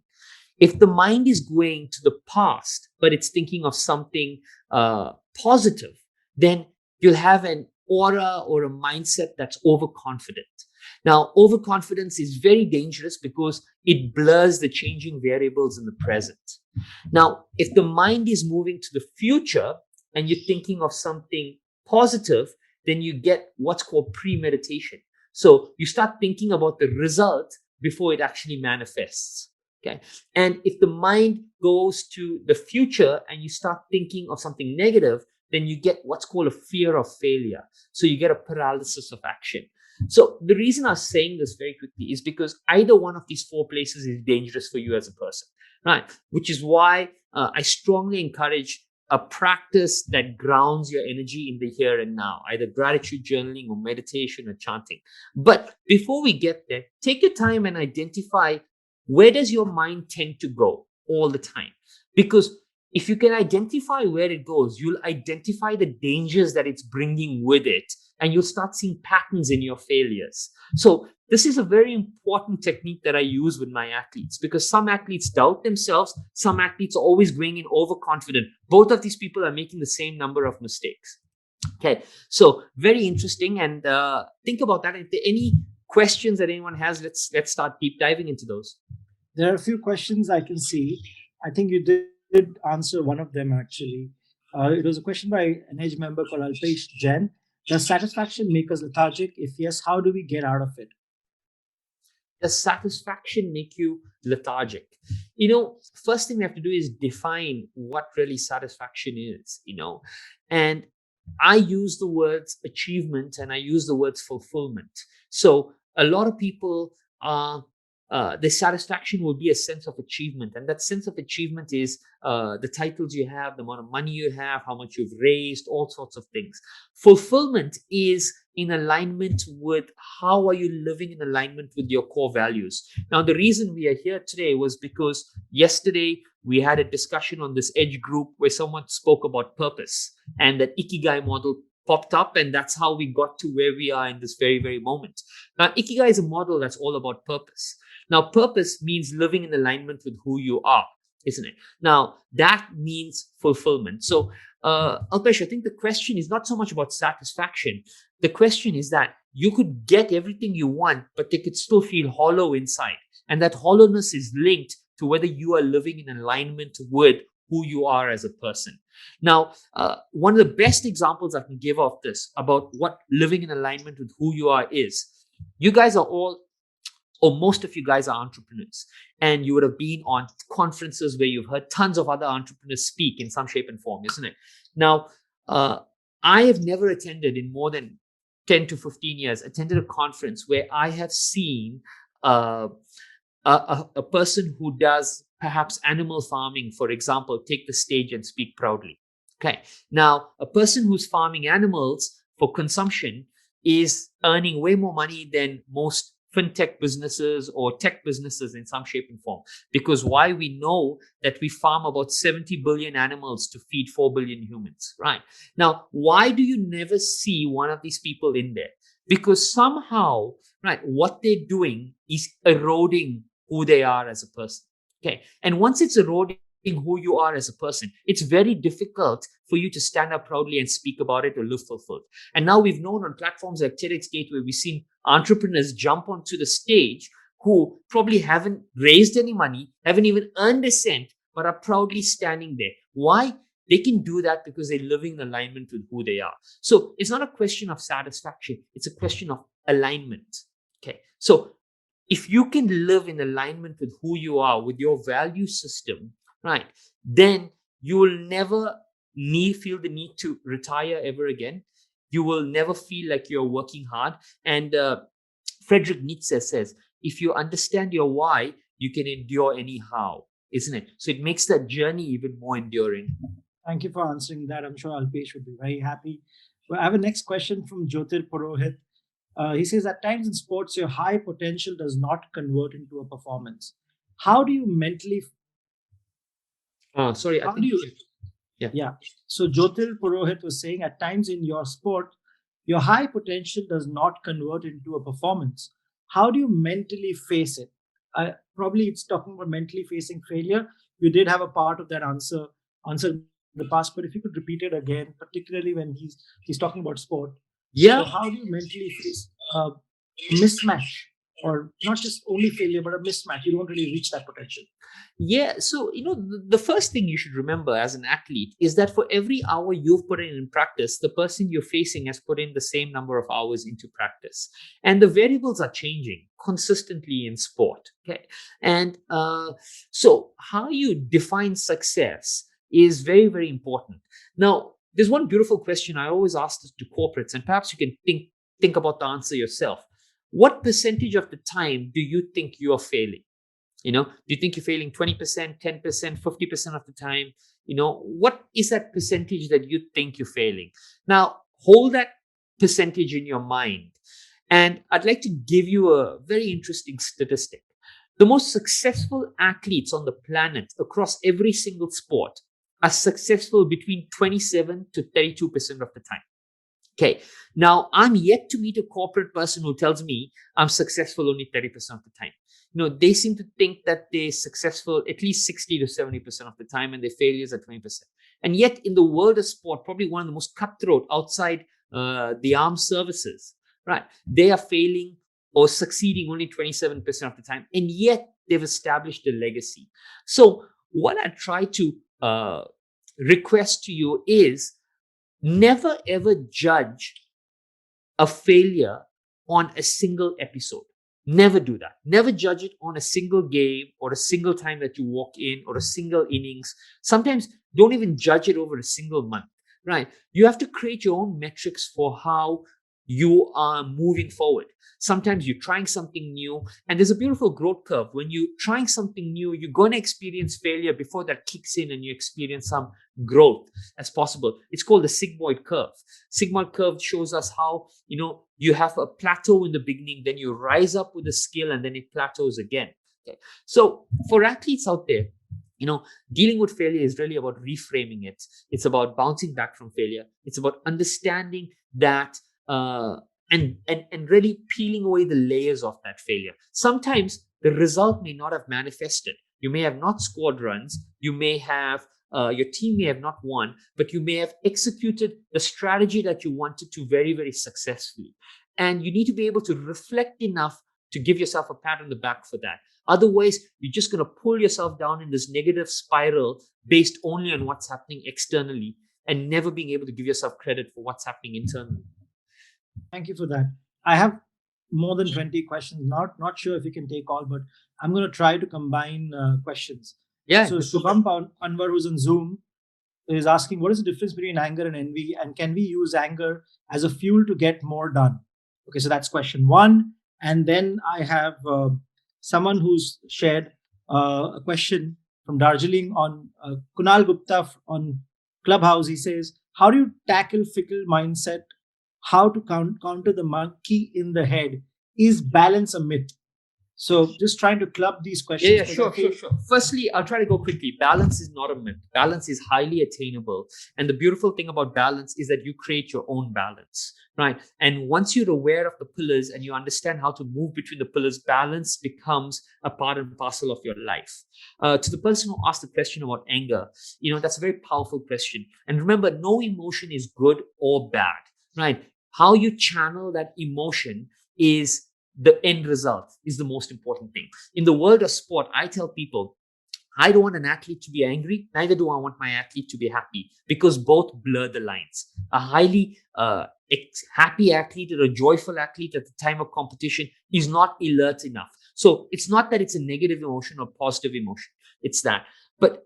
If the mind is going to the past, but it's thinking of something positive, then you'll have an aura or a mindset that's overconfident. Now, overconfidence is very dangerous because it blurs the changing variables in the present. Now, if the mind is moving to the future and you're thinking of something positive, then you get what's called premeditation. So you start thinking about the result before it actually manifests. Okay. And if the mind goes to the future and you start thinking of something negative, then you get what's called a fear of failure. So you get a paralysis of action. So the reason I'm saying this very quickly is because either one of these 4 places is dangerous for you as a person, right? Which is why I strongly encourage a practice that grounds your energy in the here and now, either gratitude journaling or meditation or chanting. But before we get there, take your time and identify, where does your mind tend to go all the time? Because if you can identify where it goes, you'll identify the dangers that it's bringing with it, and you'll start seeing patterns in your failures. So this is a very important technique that I use with my athletes, because some athletes doubt themselves. Some athletes are always going in overconfident. Both of these people are making the same number of mistakes. Okay, so very interesting. And think about that. If there are any questions that anyone has, let's start deep diving into those. There are a few questions I can see. I think you did answer one of them, actually. It was a question by an age member called Alpesh Jain. Does satisfaction make us lethargic? If yes, how do we get out of it? Does satisfaction make you lethargic? First thing we have to do is define what really satisfaction is, and I use the words achievement and I use the words fulfillment. So a lot of people are the satisfaction will be a sense of achievement, and that sense of achievement is the titles you have, the amount of money you have, how much you've raised, all sorts of things. Fulfillment is in alignment with how are you living in alignment with your core values. Now, the reason we are here today was because yesterday we had a discussion on this Edge group where someone spoke about purpose, and that Ikigai model popped up, and that's how we got to where we are in this very, very moment. Now, Ikigai is a model that's all about purpose. Now, purpose means living in alignment with who you are, isn't it? Now, that means fulfillment. So, Alpesh, I think the question is not so much about satisfaction. The question is that you could get everything you want, but they could still feel hollow inside. And that hollowness is linked to whether you are living in alignment with who you are as a person. Now, one of the best examples I can give of this about what living in alignment with who you are is, you guys are all, or most of you guys are entrepreneurs, and you would have been on conferences where you've heard tons of other entrepreneurs speak in some shape and form, isn't it? Now, I have never attended in more than 10 to 15 years, attended a conference where I have seen a person who does perhaps animal farming, for example, take the stage and speak proudly. Okay. Now, a person who's farming animals for consumption is earning way more money than most fintech businesses or tech businesses in some shape and form. Because why? We know that we farm about 70 billion animals to feed 4 billion humans, right? Now, why do you never see one of these people in there? Because somehow, right, what they're doing is eroding who they are as a person. Okay. And once it's eroding who you are as a person, it's very difficult for you to stand up proudly and speak about it or live fulfilled. And now we've known on platforms like TEDx Gateway, we've seen entrepreneurs jump onto the stage who probably haven't raised any money, haven't even earned a cent, but are proudly standing there. Why? They can do that because they're living in alignment with who they are. So it's not a question of satisfaction. It's a question of alignment. Okay. So if you can live in alignment with who you are, with your value system, right, then you will never feel the need to retire ever again. You will never feel like you're working hard. And Friedrich Nietzsche says, if you understand your why, you can endure anyhow, isn't it? So it makes that journey even more enduring. Thank you for answering that. I'm sure Alpesh would be very happy. Well, I have a next question from Jyotir Purohit. He says, at times in sports, your high potential does not convert into a performance. How do you mentally? Sorry, How do you? Yeah. Yeah. So Jyotir Purohit was saying, at times in your sport, your high potential does not convert into a performance. How do you mentally face it? Probably it's talking about mentally facing failure. You did have a part of that answer in the past, but if you could repeat it again, particularly when he's talking about sport. Yeah. So how do you mentally face a mismatch, or not just only failure, but a mismatch? You don't really reach that potential. Yeah. So, the first thing you should remember as an athlete is that for every hour you've put in practice, the person you're facing has put in the same number of hours into practice. And the variables are changing consistently in sport. Okay. And so how you define success is very, very important. Now, there's one beautiful question I always ask this to corporates, and perhaps you can think about the answer yourself. What percentage of the time do you think you are failing? Do you think you're failing 20%, 10%, 50% of the time? What is that percentage that you think you're failing? Now, hold that percentage in your mind. And I'd like to give you a very interesting statistic. The most successful athletes on the planet across every single sport are successful between 27 to 32% of the time. Okay. Now, I'm yet to meet a corporate person who tells me I'm successful only 30% of the time. They seem to think that they're successful at least 60 to 70% of the time, and their failures are 20%. And yet, in the world of sport, probably one of the most cutthroat outside the armed services, right? They are failing or succeeding only 27% of the time, and yet they've established a legacy. So, what I try to request to you is, never ever judge a failure on a single episode. Never do that. Never judge it on a single game or a single time that you walk in or a single innings. Sometimes don't even judge it over a single month. right? You have to create your own metrics for how you are moving forward. Sometimes you're trying something new, and there's a beautiful growth curve. When you're trying something new, you're going to experience failure before that kicks in and you experience some growth as possible. It's called the sigmoid curve. Sigmoid curve shows us how, you have a plateau in the beginning, then you rise up with a skill, and then it plateaus again. Okay. So for athletes out there, dealing with failure is really about reframing it. It's about bouncing back from failure. It's about understanding that, and really peeling away the layers of that failure. Sometimes the result may not have manifested. You may have not scored runs. You may have your team may have not won, but you may have executed the strategy that you wanted to very, very successfully. And you need to be able to reflect enough to give yourself a pat on the back for that. Otherwise, you're just going to pull yourself down in this negative spiral based only on what's happening externally and never being able to give yourself credit for what's happening internally. Thank you for that. I have more than 20 questions. Not sure if you can take all, but I'm going to try to combine questions. Yeah. So Shubham Anwar, who's on Zoom, is asking, what is the difference between anger and envy, and can we use anger as a fuel to get more done? Okay, so that's question one. And then I have someone who's shared a question from Darjeeling on Kunal Gupta on Clubhouse. He says, how do you tackle fickle mindset? How to counter the monkey in the head? Is balance a myth? So just trying to club these questions. Yeah, sure. Firstly, I'll try to go quickly. Balance is not a myth. Balance is highly attainable. And the beautiful thing about balance is that you create your own balance, right? And once you're aware of the pillars and you understand how to move between the pillars, balance becomes a part and parcel of your life. To the person who asked the question about anger, that's a very powerful question. And remember, no emotion is good or bad, right? How you channel that emotion is the end result, is the most important thing. In the world of sport, I tell people, I don't want an athlete to be angry, neither do I want my athlete to be happy, because both blur the lines. A highly happy athlete or a joyful athlete at the time of competition is not alert enough. So it's not that it's a negative emotion or positive emotion. It's that. But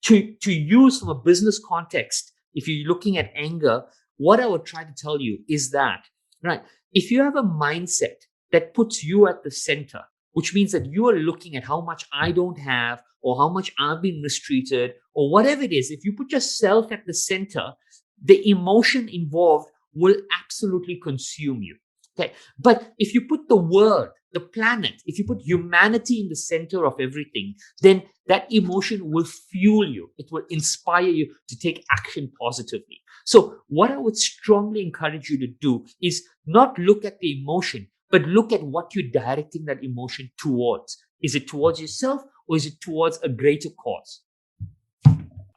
to use from a business context, if you're looking at anger, what I would try to tell you is that, right, if you have a mindset that puts you at the center, which means that you are looking at how much I don't have or how much I've been mistreated or whatever it is. If you put yourself at the center, the emotion involved will absolutely consume you. Okay. But if you put the world, the planet, if you put humanity in the center of everything, then that emotion will fuel you. It will inspire you to take action positively. So what I would strongly encourage you to do is not look at the emotion, but look at what you're directing that emotion towards. Is it towards yourself or is it towards a greater cause?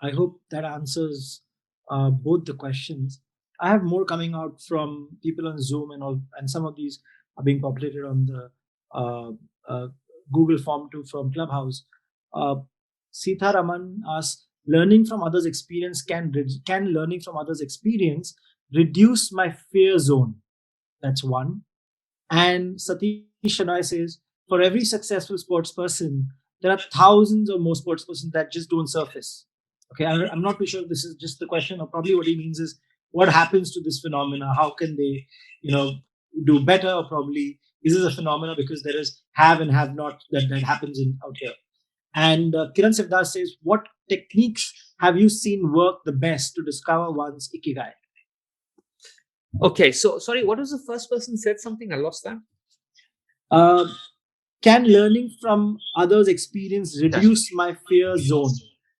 I hope that answers both the questions. I have more coming out from people on Zoom and all, and some of these are being populated on the Google form too from Clubhouse. Sita Raman asks, learning from others' experience can learning from others' experience reduce my fear zone? That's one. And Satish Shanoy says, for every successful sports person, there are thousands or more sports persons that just don't surface. Okay, I'm not too sure if this is just the question, or probably what he means is what happens to this phenomena? How can they, do better? Or probably is this a phenomena because there is have and have not that happens out here. And Kiran Sivdas says, what techniques have you seen work the best to discover one's ikigai? Okay, so sorry, what was the first person said something? I lost that. Can learning from others' experience reduce my fear zone?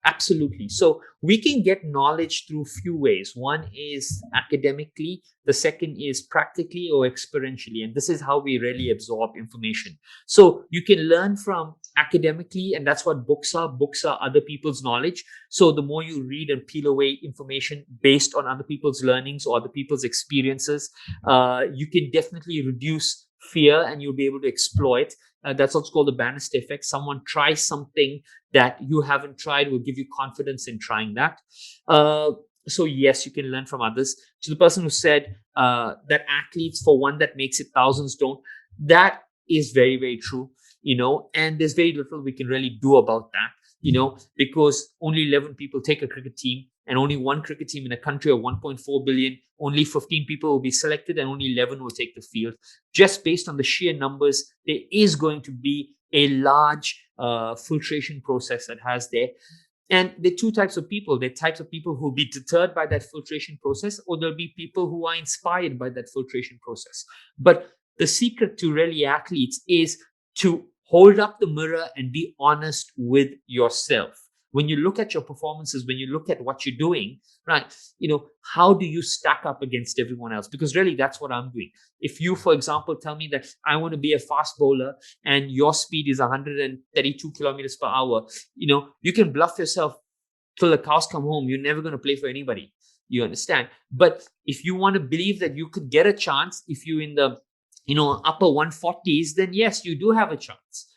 Absolutely. So we can get knowledge through few ways. One is academically, the second is practically or experientially. And this is how we really absorb information. So you can learn from academically, and that's what books are. Books are other people's knowledge. So the more you read and peel away information based on other people's learnings or other people's experiences, you can definitely reduce fear and you'll be able to exploit. That's what's called the banister effect. Someone tries something that you haven't tried will give you confidence in trying that. So yes, you can learn from others. To the person who said that athletes, for one that makes it, thousands don't, that is very, very true, and there's very little we can really do about that, because only 11 people take a cricket team and only one cricket team in a country of 1.4 billion, only 15 people will be selected and only 11 will take the field. Just based on the sheer numbers, there is going to be a large filtration process that has there. And there are two types of people. There are types of people who will be deterred by that filtration process, or there'll be people who are inspired by that filtration process. But the secret to really athletes is to hold up the mirror and be honest with yourself. When you look at your performances, when you look at what you're doing, right, how do you stack up against everyone else? Because really, that's what I'm doing. If you, for example, tell me that I want to be a fast bowler and your speed is 132 kilometers per hour, you can bluff yourself till the cows come home. You're never going to play for anybody. You understand? But if you want to believe that you could get a chance, if you're in the upper 140s, then yes, you do have a chance.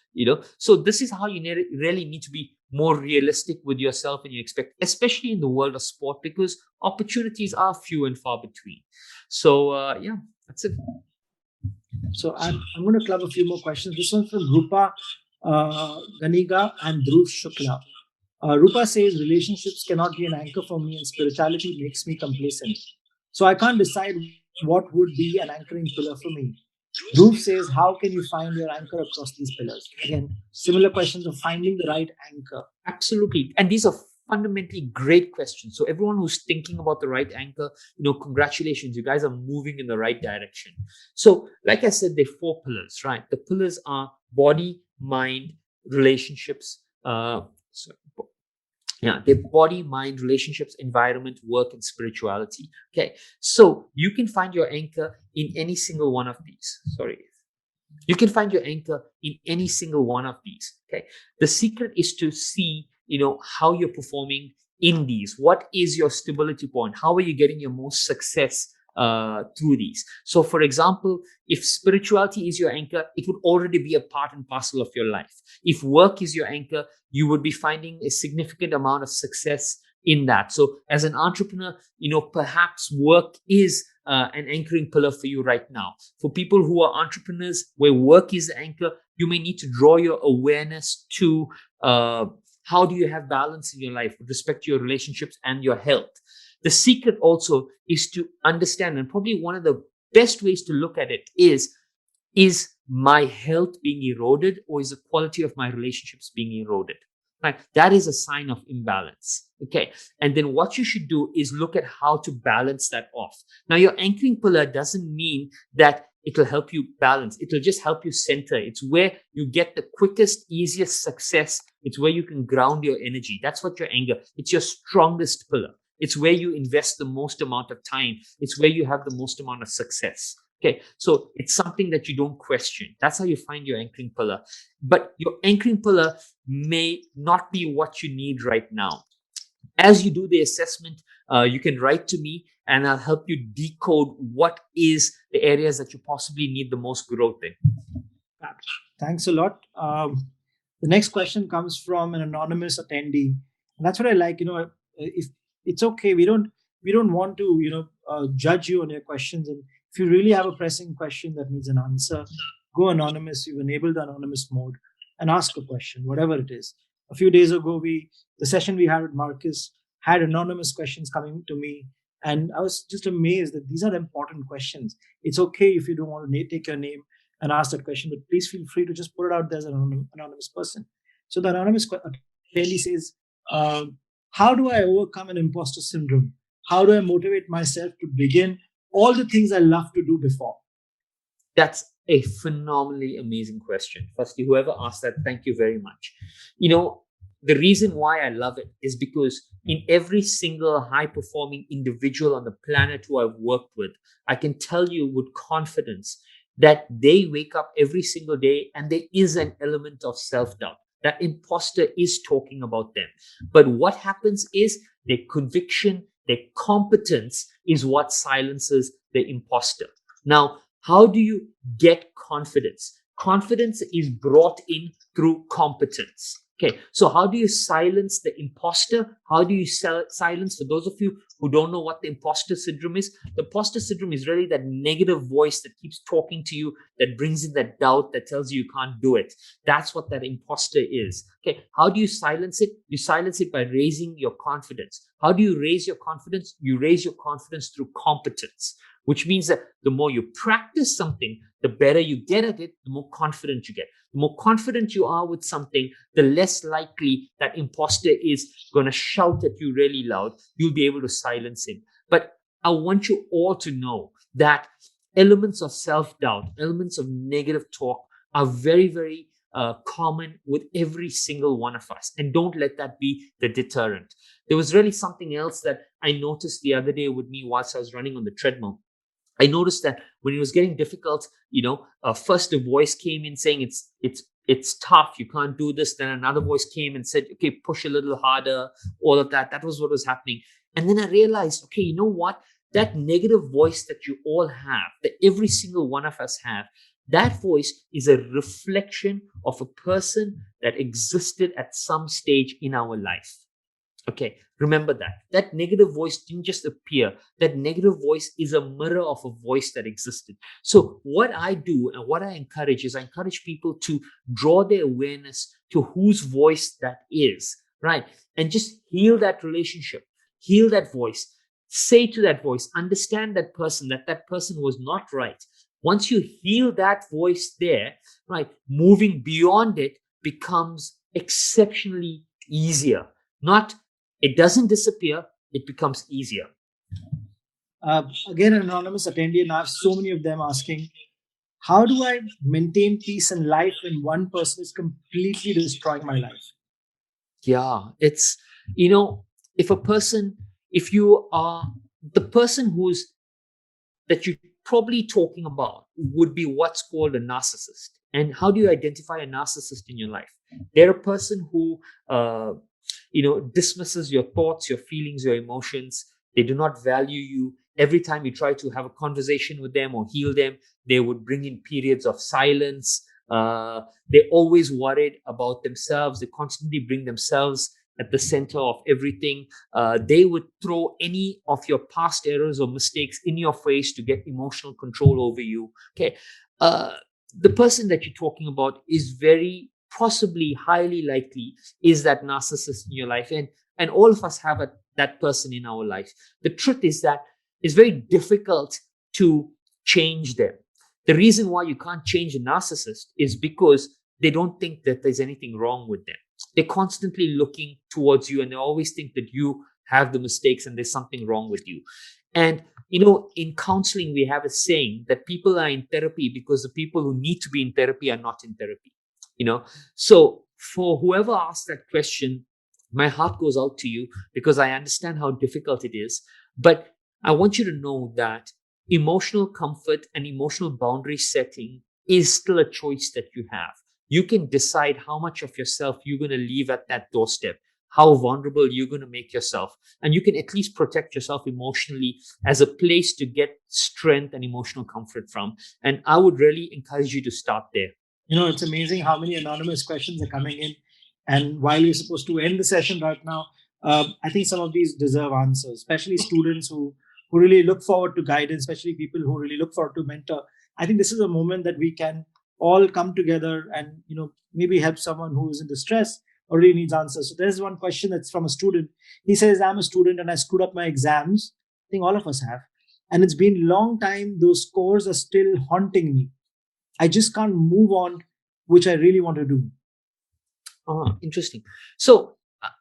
So this is how you really need to be more realistic with yourself and you expect, especially in the world of sport, because opportunities are few and far between. So yeah, that's it. So I'm going to club a few more questions. This one's from Rupa Ganiga and Dhruv Shukla. Rupa says relationships cannot be an anchor for me and spirituality makes me complacent. So I can't decide what would be an anchoring pillar for me. Dhruv says, how can you find your anchor across these pillars? Again, similar questions of finding the right anchor. Absolutely. And these are fundamentally great questions. So everyone who's thinking about the right anchor, congratulations, you guys are moving in the right direction. So like I said, there are 4 pillars, right? The pillars are body, mind, relationships, their body, mind, relationships, environment, work, and spirituality. Okay. So you can find your anchor in any single one of these. You can find your anchor in any single one of these. Okay. The secret is to see, how you're performing in these. What is your stability point? How are you getting your most success through these? So, for example, if spirituality is your anchor, it would already be a part and parcel of your life. If work is your anchor, you would be finding a significant amount of success in that. So, as an entrepreneur, perhaps work is an anchoring pillar for you right now. For people who are entrepreneurs, where work is the anchor, you may need to draw your awareness to how do you have balance in your life with respect to your relationships and your health. The secret also is to understand, and probably one of the best ways to look at it is my health being eroded, or is the quality of my relationships being eroded? Right? That is a sign of imbalance. Okay. And then what you should do is look at how to balance that off. Now, your anchoring pillar doesn't mean that it'll help you balance. It'll just help you center. It's where you get the quickest, easiest success. It's where you can ground your energy. That's what your anchor. It's your strongest pillar. It's where you invest the most amount of time. It's where you have the most amount of success. Okay, so it's something that you don't question. That's how you find your anchoring pillar. But your anchoring pillar may not be what you need right now. As you do the assessment, you can write to me and I'll help you decode what is the areas that you possibly need the most growth in. Thanks a lot. The next question comes from an anonymous attendee. And that's what I like. If it's okay, we don't want to judge you on your questions, and if you really have a pressing question that needs an answer, go anonymous. You've enabled the anonymous mode and ask a question, whatever it is. A few days ago, the session we had with Marcus had anonymous questions coming to me, and I was just amazed that these are important questions. It's okay if you don't want to take your name and ask that question, but please feel free to just put it out there as an anonymous person. So the anonymous attendee says, how do I overcome an imposter syndrome? How do I motivate myself to begin all the things I love to do before? That's a phenomenally amazing question. Firstly, whoever asked that, thank you very much. The reason why I love it is because in every single high-performing individual on the planet who I've worked with, I can tell you with confidence that they wake up every single day and there is an element of self-doubt. That imposter is talking about them. But what happens is their conviction, their competence is what silences the imposter. Now, how do you get confidence? Confidence is brought in through competence. Okay, so how do you silence the imposter? How do you silence, for those of you who don't know what the imposter syndrome is, the imposter syndrome is really that negative voice that keeps talking to you, that brings in that doubt, that tells you you can't do it. That's what that imposter is. Okay, how do you silence it? You silence it by raising your confidence. How do you raise your confidence? You raise your confidence through competence, which means that the more you practice something, the better you get at it, the more confident you get. The more confident you are with something, the less likely that imposter is going to shout at you really loud. You'll be able to silence him. But I want you all to know that elements of self-doubt, elements of negative talk are very, very common with every single one of us. And don't let that be the deterrent. There was really something else that I noticed the other day with me whilst I was running on the treadmill. I noticed that when it was getting difficult, first a voice came in saying it's tough, you can't do this. Then another voice came and said, okay, push a little harder. All of that. That was what was happening. And then I realized, okay, you know what? That negative voice that you all have, that every single one of us have, that voice is a reflection of a person that existed at some stage in our life. Okay, remember that. That negative voice didn't just appear. That negative voice is a mirror of a voice that existed. So, what I do and what I encourage is I encourage people to draw their awareness to whose voice that is, right? And just heal that relationship, heal that voice. Say to that voice, understand that person, that person was not right. Once you heal that voice there, right, moving beyond it becomes exceptionally easier. Not It doesn't disappear, it becomes easier. Again, an anonymous attendee, and I have so many of them asking, how do I maintain peace in life when one person is completely destroying my life? Yeah, it's, if a person, if you are the person that you're probably talking about would be what's called a narcissist. And how do you identify a narcissist in your life? They're a person who, dismisses your thoughts, your feelings, your emotions. They do not value you. Every time you try to have a conversation with them or heal them, they would bring in periods of silence. They're always worried about themselves. They constantly bring themselves at the center of everything. They would throw any of your past errors or mistakes in your face to get emotional control over you. Okay. The person that you're talking about is very possibly highly likely is that narcissist in your life. And all of us have that person in our life. The truth is that it's very difficult to change them. The reason why you can't change a narcissist is because they don't think that there's anything wrong with them. They're constantly looking towards you and they always think that you have the mistakes and there's something wrong with you. And in counseling, we have a saying that people are in therapy because the people who need to be in therapy are not in therapy. So for whoever asked that question, my heart goes out to you because I understand how difficult it is. But I want you to know that emotional comfort and emotional boundary setting is still a choice that you have. You can decide how much of yourself you're going to leave at that doorstep, how vulnerable you're going to make yourself. And you can at least protect yourself emotionally as a place to get strength and emotional comfort from. And I would really encourage you to start there. It's amazing how many anonymous questions are coming in. And while we're supposed to end the session right now, I think some of these deserve answers, especially students who really look forward to guidance, especially people who really look forward to mentor. I think this is a moment that we can all come together and maybe help someone who is in distress or really needs answers. So there's one question that's from a student. He says, I'm a student and I screwed up my exams. I think all of us have. And it's been a long time. Those scores are still haunting me. I just can't move on, which I really want to do. Oh, interesting. So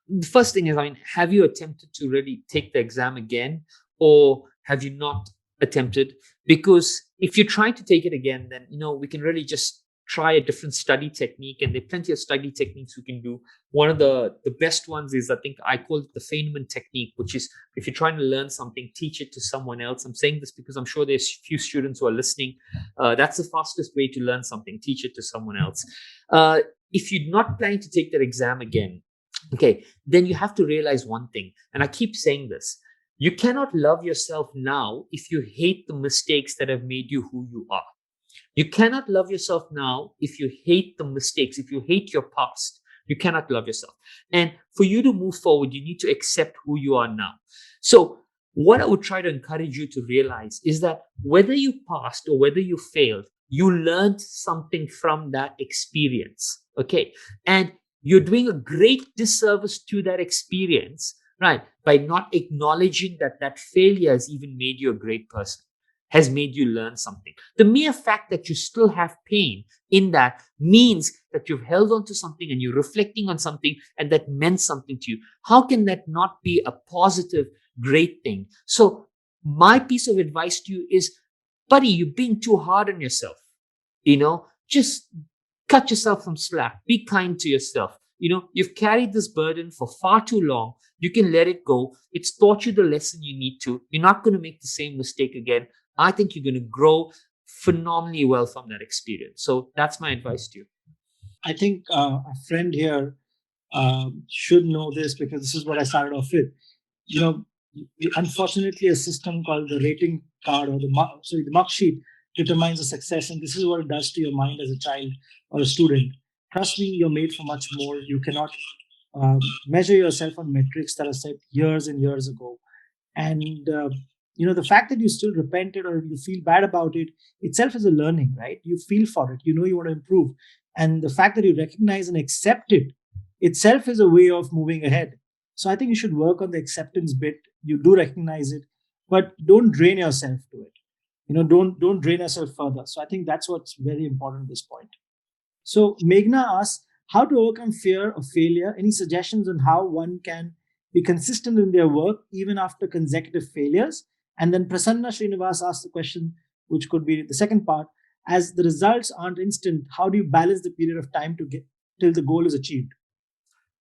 the first thing is, have you attempted to really take the exam again, or have you not attempted? Because if you're trying to take it again, then we can really just try a different study technique, and there are plenty of study techniques we can do. One of the best ones is, I think I call it the Feynman technique, which is if you're trying to learn something, teach it to someone else. I'm saying this because I'm sure there's few students who are listening. That's the fastest way to learn something, teach it to someone else. If you're not planning to take that exam again, okay, then you have to realize one thing, and I keep saying this. You cannot love yourself now if you hate the mistakes that have made you who you are. You cannot love yourself now if you hate the mistakes, if you hate your past. You cannot love yourself. And for you to move forward, you need to accept who you are now. So what I would try to encourage you to realize is that whether you passed or whether you failed, you learned something from that experience. Okay. And you're doing a great disservice to that experience, right? By not acknowledging that that failure has even made you a great person, has made you learn something. The mere fact that you still have pain in that means that you've held on to something and you're reflecting on something and that meant something to you. How can that not be a positive, great thing? So my piece of advice to you is, buddy, you're being too hard on yourself. Just cut yourself some slack. Be kind to yourself. You've carried this burden for far too long. You can let it go. It's taught you the lesson you need to. You're not going to make the same mistake again. I think you're going to grow phenomenally well from that experience. So that's my advice to you. I think a friend here should know this, because this is what I started off with. You know, Unfortunately, a system called the rating card, or the mark sheet, determines the success, and this is what it does to your mind as a child or a student. Trust me, you're made for much more. You cannot measure yourself on metrics that are set years and years ago. And the fact that you still repented or you feel bad about it itself is a learning, right? You feel for it, you want to improve, and the fact that you recognize and accept it itself is a way of moving ahead. So I think you should work on the acceptance bit. You do recognize it, but don't drain yourself to it. Don't drain yourself further. So I think that's what's very important at this point. So Meghna asks, how to overcome fear of failure? Any suggestions on how one can be consistent in their work even after consecutive failures? And then Prasanna Srinivas asks the question, which could be the second part: as the results aren't instant, how do you balance the period of time to get till the goal is achieved?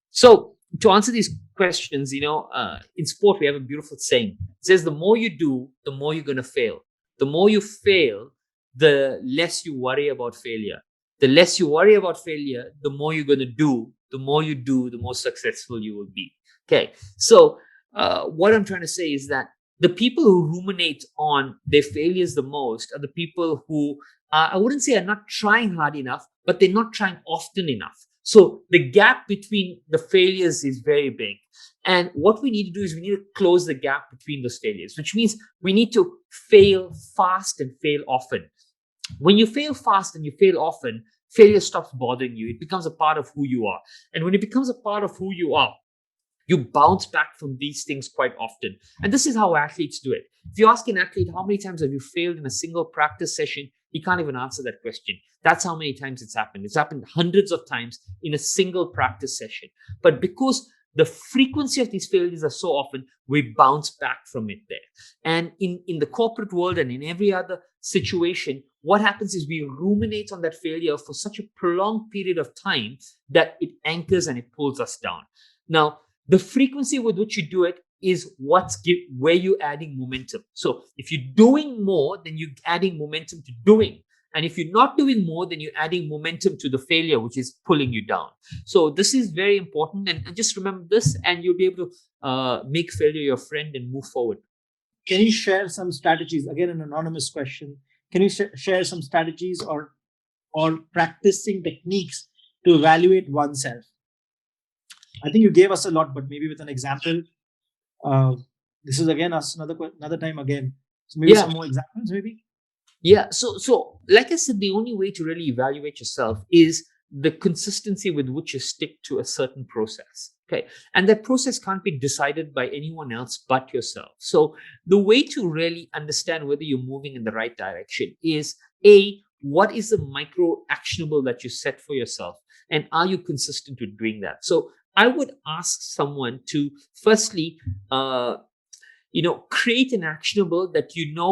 So to answer these questions, in sport, we have a beautiful saying. It says, the more you do, the more you're going to fail. The more you fail, the less you worry about failure. The less you worry about failure, the more you're going to do. The more you do, the more successful you will be. Okay. So what I'm trying to say is that the people who ruminate on their failures the most are the people who, I wouldn't say are not trying hard enough, but they're not trying often enough. So the gap between the failures is very big. And what we need to do is we need to close the gap between those failures, which means we need to fail fast and fail often. When you fail fast and you fail often, failure stops bothering you. It becomes a part of who you are. And when it becomes a part of who you are, you bounce back from these things quite often. And this is how athletes do it. If you ask an athlete, how many times have you failed in a single practice session? He can't even answer that question. That's how many times it's happened. It's happened hundreds of times in a single practice session. But because the frequency of these failures are so often, we bounce back from it there. And in the corporate world and in every other situation, what happens is we ruminate on that failure for such a prolonged period of time that it anchors and it pulls us down. Now, the frequency with which you do it is where you're adding momentum. So if you're doing more, then you're adding momentum to doing. And if you're not doing more, then you're adding momentum to the failure, which is pulling you down. So this is very important. And just remember this, and you'll be able to make failure your friend and move forward. Can you share some strategies? Again, an anonymous question. Can you share some strategies or practicing techniques to evaluate oneself? I think you gave us a lot, but maybe with an example. This is again us another time again. So maybe some more examples, maybe. Yeah. So like I said, the only way to really evaluate yourself is the consistency with which you stick to a certain process. Okay. And that process can't be decided by anyone else but yourself. So the way to really understand whether you're moving in the right direction is what is the micro actionable that you set for yourself? And are you consistent with doing that? So I would ask someone to firstly, create an actionable that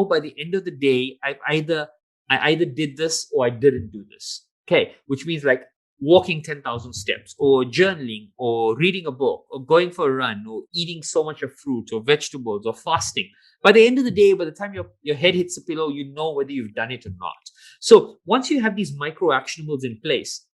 by the end of the day, I either did this or I didn't do this. Okay, which means like walking 10,000 steps or journaling or reading a book or going for a run or eating so much of fruit or vegetables or fasting. By the end of the day, by the time your head hits the pillow, you know whether you've done it or not. So once you have these micro actionables in place,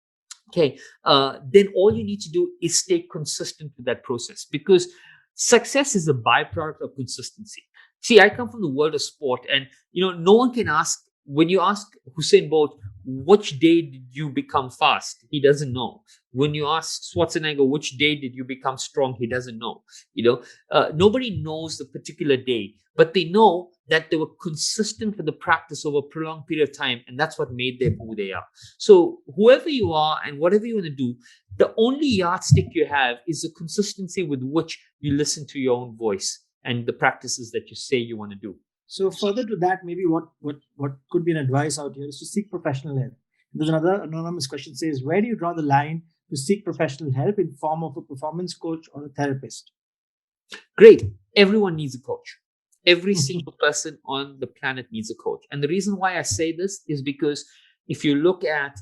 okay, then all you need to do is stay consistent with that process, because success is a byproduct of consistency. See, I come from the world of sport, and no one can ask, when you ask Usain Bolt, which day did you become fast? He doesn't know. When you ask Schwarzenegger, which day did you become strong? He doesn't know. Nobody knows the particular day, but they know that they were consistent with the practice over a prolonged period of time, and that's what made them who they are. So whoever you are and whatever you want to do, the only yardstick you have is the consistency with which you listen to your own voice and the practices that you say you want to do. So further to that, maybe what could be an advice out here is to seek professional help. There's another anonymous question says, where do you draw the line to seek professional help in form of a performance coach or a therapist? Great. Everyone needs a coach. Every single person on the planet needs a coach. And the reason why I say this is because if you look at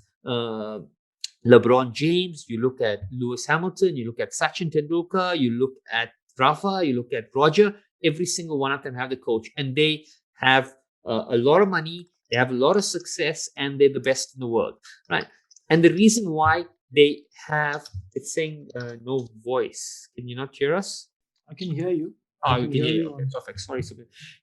LeBron James, you look at Lewis Hamilton, you look at Sachin Tendulkar, you look at Rafa, you look at Roger, every single one of them have the coach, and they have a lot of money, they have a lot of success, and they're the best in the world, right? And the reason why they have, it's saying no voice. Can you not hear us? I can hear you. Oh, you can hear you. Okay, perfect. Sorry.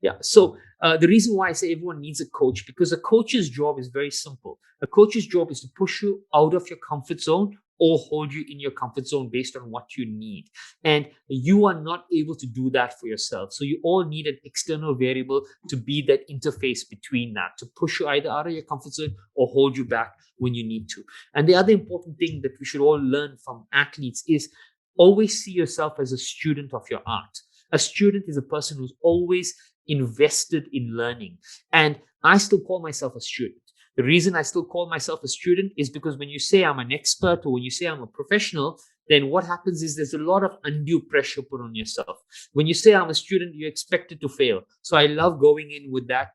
Yeah. So the reason why I say everyone needs a coach, because a coach's job is very simple. A coach's job is to push you out of your comfort zone or hold you in your comfort zone based on what you need. And you are not able to do that for yourself. So you all need an external variable to be that interface between that, to push you either out of your comfort zone or hold you back when you need to. And the other important thing that we should all learn from athletes is always see yourself as a student of your art. A student is a person who's always invested in learning. And I still call myself a student. The reason I still call myself a student is because when you say I'm an expert or when you say I'm a professional, then what happens is there's a lot of undue pressure put on yourself. When you say I'm a student, you're expected to fail. So I love going in with that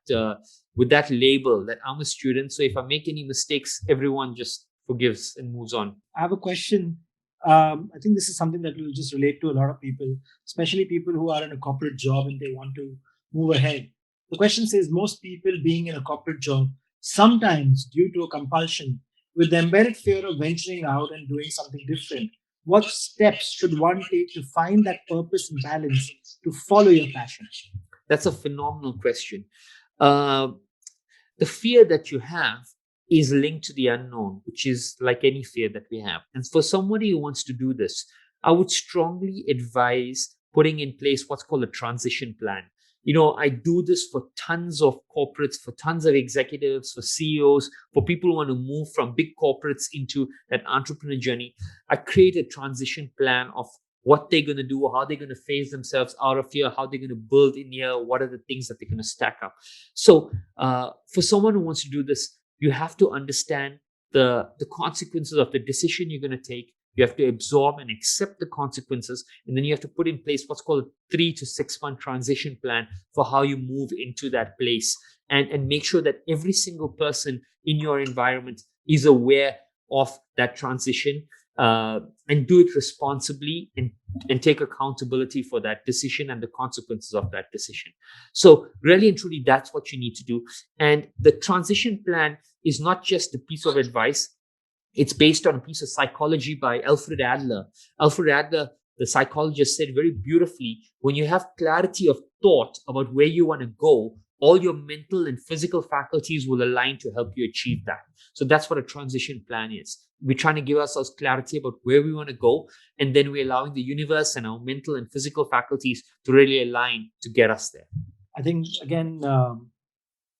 label that I'm a student. So if I make any mistakes, everyone just forgives and moves on. I have a question. I think this is something that will just relate to a lot of people, especially people who are in a corporate job and they want to move ahead. The question says, most people being in a corporate job, sometimes due to a compulsion, with the embedded fear of venturing out and doing something different, what steps should one take to find that purpose and balance to follow your passion? That's a phenomenal question. The fear that you have is linked to the unknown, which is like any fear that we have. And for somebody who wants to do this, I would strongly advise putting in place what's called a transition plan. I do this for tons of corporates, for tons of executives, for CEOs, for people who want to move from big corporates into that entrepreneur journey. I create a transition plan of what they're going to do, how they're going to phase themselves out of here, how they're going to build in here, what are the things that they're going to stack up. So for someone who wants to do this, you have to understand the consequences of the decision you're going to take. You have to absorb and accept the consequences. And then you have to put in place what's called a 3 to 6 month transition plan for how you move into that place. And make sure that every single person in your environment is aware of that transition, and do it responsibly and take accountability for that decision and the consequences of that decision. So really and truly, that's what you need to do. And the transition plan is not just a piece of advice. It's based on a piece of psychology by Alfred Adler. Alfred Adler, the psychologist, said very beautifully, when you have clarity of thought about where you want to go, all your mental and physical faculties will align to help you achieve that. So that's what a transition plan is. We're trying to give ourselves clarity about where we want to go, and then we're allowing the universe and our mental and physical faculties to really align to get us there. I think, again,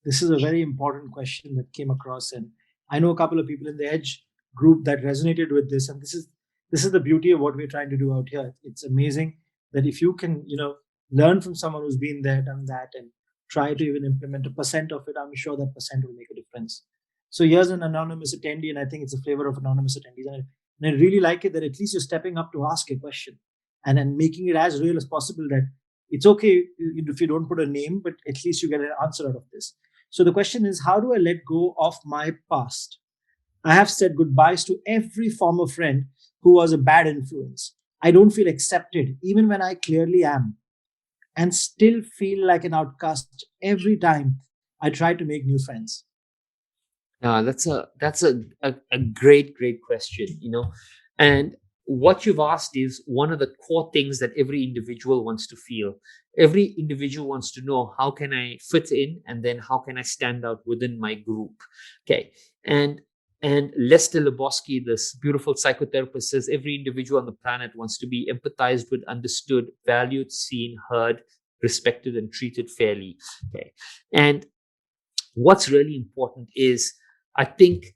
this is a very important question that came across, and I know a couple of people in the Edge group that resonated with this, and this is the beauty of what we're trying to do out here. It's amazing that if you can, learn from someone who's been there, done that, and try to even implement a percent of it, I'm sure that percent will make a difference. So here's an anonymous attendee, and I think it's a flavor of anonymous attendees. And I really like it that at least you're stepping up to ask a question and then making it as real as possible, that it's okay if you don't put a name, but at least you get an answer out of this. So the question is, how do I let go of my past? I have said goodbyes to every former friend who was a bad influence. I don't feel accepted, even when I clearly am, and still feel like an outcast every time I try to make new friends. That's a great question, and what you've asked is one of the core things that every individual wants to feel. Every individual wants to know, how can I fit in, and then how can I stand out within my group? Okay, And Lester Lebowski, this beautiful psychotherapist, says every individual on the planet wants to be empathized with, understood, valued, seen, heard, respected, and treated fairly. Okay. And what's really important is, I think,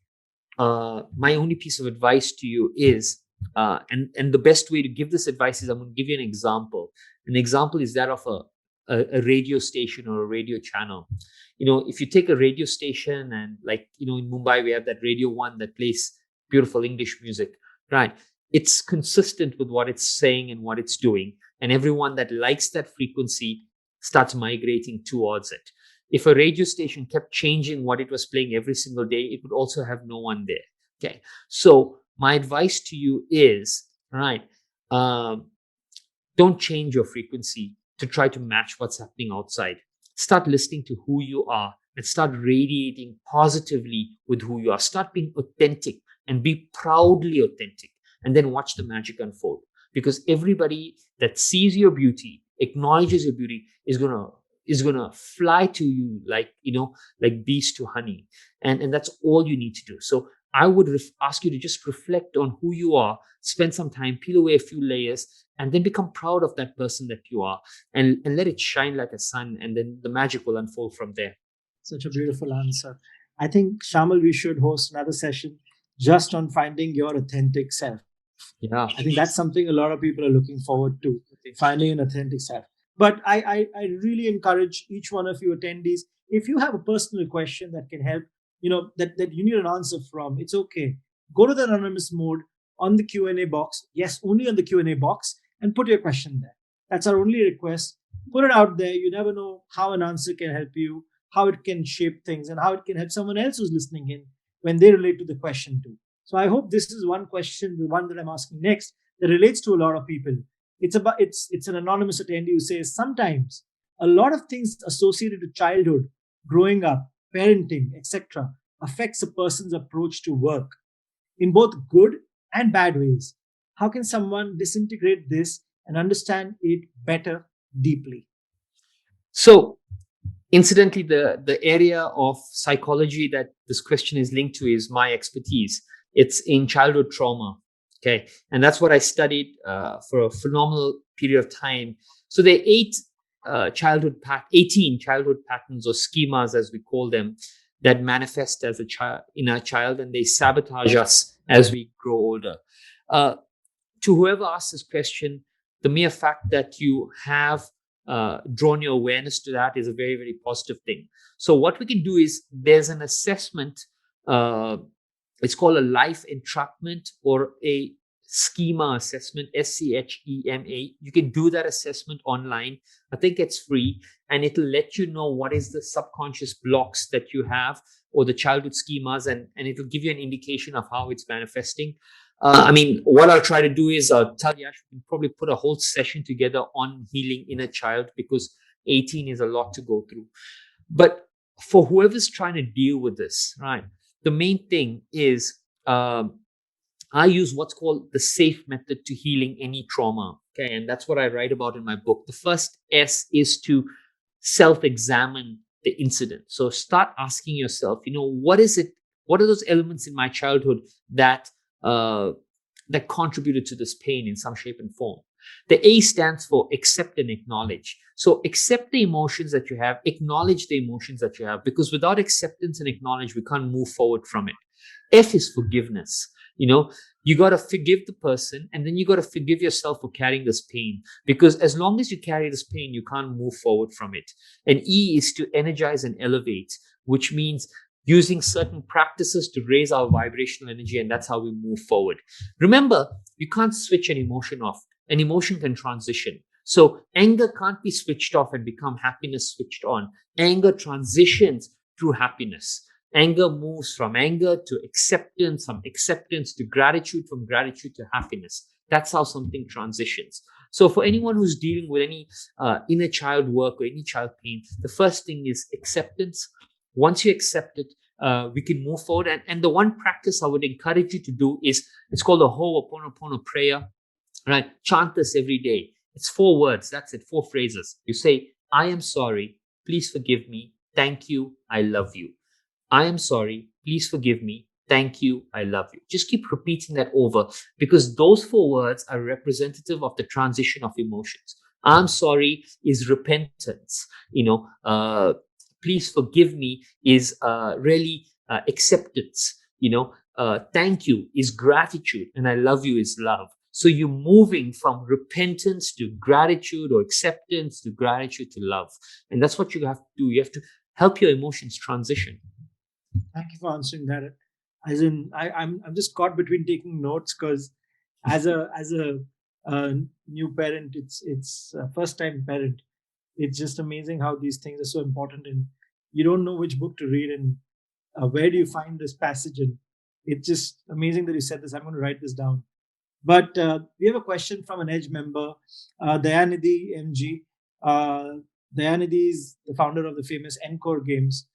my only piece of advice to you is, and the best way to give this advice is, I'm going to give you an example. An example is that of a radio station or a radio channel. If you take a radio station, and like, in Mumbai, we have that Radio 1 that plays beautiful English music, right? It's consistent with what it's saying and what it's doing. And everyone that likes that frequency starts migrating towards it. If a radio station kept changing what it was playing every single day, it would also have no one there. Okay. So my advice to you is, right, don't change your frequency to try to match what's happening outside. Start listening to who you are and start radiating positively with who you are. Start being authentic and be proudly authentic, and then watch the magic unfold. Because everybody that sees your beauty, acknowledges your beauty, is gonna fly to you like bees to honey, and that's all you need to do. So I would ask you to just reflect on who you are, spend some time, peel away a few layers, and then become proud of that person that you are, and let it shine like a sun, and then the magic will unfold from there. Such a beautiful answer. I think, Shamal, we should host another session just on finding your authentic self. I Yeah. think that's something a lot of people are looking forward to, finding an authentic self. But I really encourage each one of you attendees, if you have a personal question that can help, that you need an answer from, it's okay. Go to the anonymous mode on the Q&A box. Yes, only on the Q&A box, and put your question there. That's our only request. Put it out there. You never know how an answer can help you, how it can shape things, and how it can help someone else who's listening in when they relate to the question too. So I hope this is one question, the one that I'm asking next, that relates to a lot of people. It's an anonymous attendee who says sometimes a lot of things associated to childhood, growing up, parenting, etc., affects a person's approach to work in both good and bad ways. How can someone disintegrate this and understand it better deeply? So, incidentally, the area of psychology that this question is linked to is my expertise. It's in childhood trauma. Okay. And that's what I studied for a phenomenal period of time. So there are 18 childhood patterns or schemas, as we call them, that manifest as a child in our child, and they sabotage us as we grow older. To whoever asked this question, the mere fact that you have drawn your awareness to that is a very, very positive thing. So what we can do is, there's an assessment. It's called a life entrapment or a schema assessment, SCHEMA. You can do that assessment online. I think it's free, and it'll let you know what is the subconscious blocks that you have, or the childhood schemas, and it'll give you an indication of how it's manifesting. What I'll try to do is, tell Yash, we can probably put a whole session together on healing inner child, because 18 is a lot to go through. But for whoever's trying to deal with this, right, the main thing is, I use what's called the SAFE method to healing any trauma. Okay. And that's what I write about in my book. The first S is to self-examine the incident. So start asking yourself, what is it? What are those elements in my childhood that contributed to this pain in some shape and form? The A stands for accept and acknowledge. So accept the emotions that you have, acknowledge the emotions that you have, because without acceptance and acknowledge, we can't move forward from it. F is forgiveness. You got to forgive the person, and then you got to forgive yourself for carrying this pain, because as long as you carry this pain, you can't move forward from it. And E is to energize and elevate, which means using certain practices to raise our vibrational energy, and that's how we move forward. Remember, you can't switch an emotion off. An emotion can transition. So anger can't be switched off and become happiness switched on. Anger transitions through happiness. Anger moves from anger to acceptance, from acceptance to gratitude, from gratitude to happiness. That's how something transitions. So for anyone who's dealing with any inner child work or any child pain, the first thing is acceptance. Once you accept it, we can move forward. And the one practice I would encourage you to do is, it's called the Ho'oponopono prayer. Right? Chant this every day. It's 4 words. That's it. 4 phrases. You say, I am sorry. Please forgive me. Thank you. I love you. I am sorry. please forgive me, thank you, I love you. Just keep repeating that over, because those 4 words are representative of the transition of emotions. I'm sorry is repentance. Please forgive me is really acceptance. Thank you is gratitude, and I love you is love. So you're moving from repentance to gratitude, or acceptance to gratitude to love. And that's what you have to do. You have to help your emotions transition. Thank you for answering that. As in, I'm just caught between taking notes because as a new parent, it's a first time parent. It's just amazing how these things are so important, and you don't know which book to read and where do you find this passage. And it's just amazing that you said this. I'm going to write this down. But we have a question from an Edge member, Dayanidhi MG. Uh, Dayanidhi is the founder of the famous Encore games.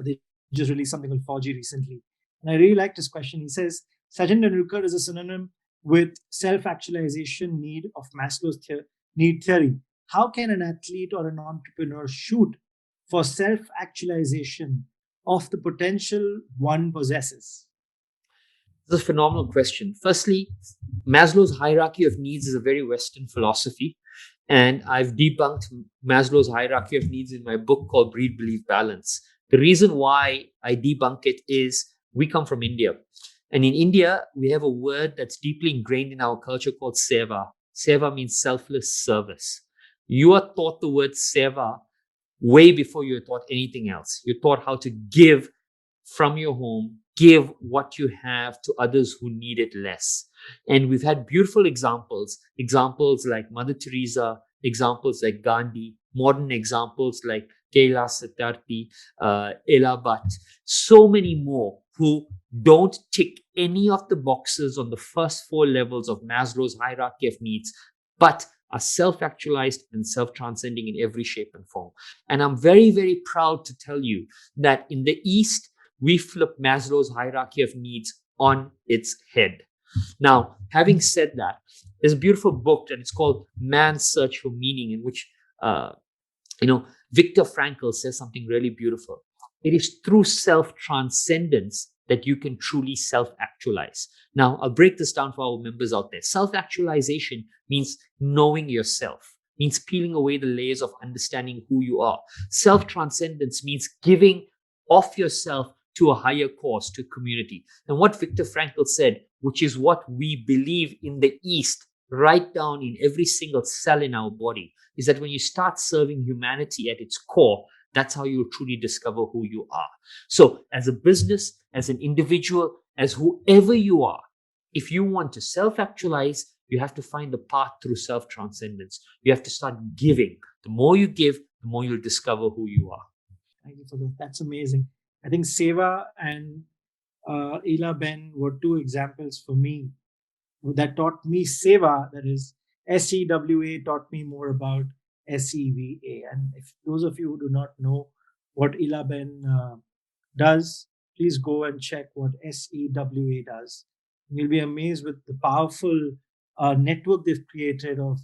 They just released something called 4G recently. And I really liked his question. He says, Sachin Tendulkar is a synonym with self-actualization need of Maslow's need theory. How can an athlete or an entrepreneur shoot for self-actualization of the potential one possesses? This is a phenomenal question. Firstly, Maslow's hierarchy of needs is a very Western philosophy. And I've debunked Maslow's hierarchy of needs in my book called Breed, Believe, Balance. The reason why I debunk it is we come from India. And in India, we have a word that's deeply ingrained in our culture called seva. Seva means selfless service. You are taught the word seva way before you're taught anything else. You're taught how to give from your home, give what you have to others who need it less. And we've had beautiful examples like Mother Teresa, examples like Gandhi, modern examples like Kailash Satyarthi, Ella Bhatt, so many more who don't tick any of the boxes on the first 4 levels of Maslow's hierarchy of needs, but are self-actualized and self-transcending in every shape and form. And I'm very, very proud to tell you that in the East, we flip Maslow's hierarchy of needs on its head. Now, having said that, there's a beautiful book and it's called Man's Search for Meaning, in which, Viktor Frankl says something really beautiful. It is through self-transcendence that you can truly self-actualize. Now, I'll break this down for our members out there. Self-actualization means knowing yourself, means peeling away the layers of understanding who you are. Self-transcendence means giving of yourself to a higher cause, to community. And what Viktor Frankl said, which is what we believe in the East, right down in every single cell in our body, is that when you start serving humanity at its core, that's how you'll truly discover who you are. So as a business, as an individual, as whoever you are, if you want to self-actualize, you have to find the path through self-transcendence. You have to start giving. The more you give, the more you'll discover who you are. Thank you for that. That's amazing. I think Seva and Ela Ben were 2 examples for me that taught me Seva, that is SEWA, taught me more about SEVA. And if those of you who do not know what Ela Ben does, please go and check what SEWA does. You'll be amazed with the powerful network they've created of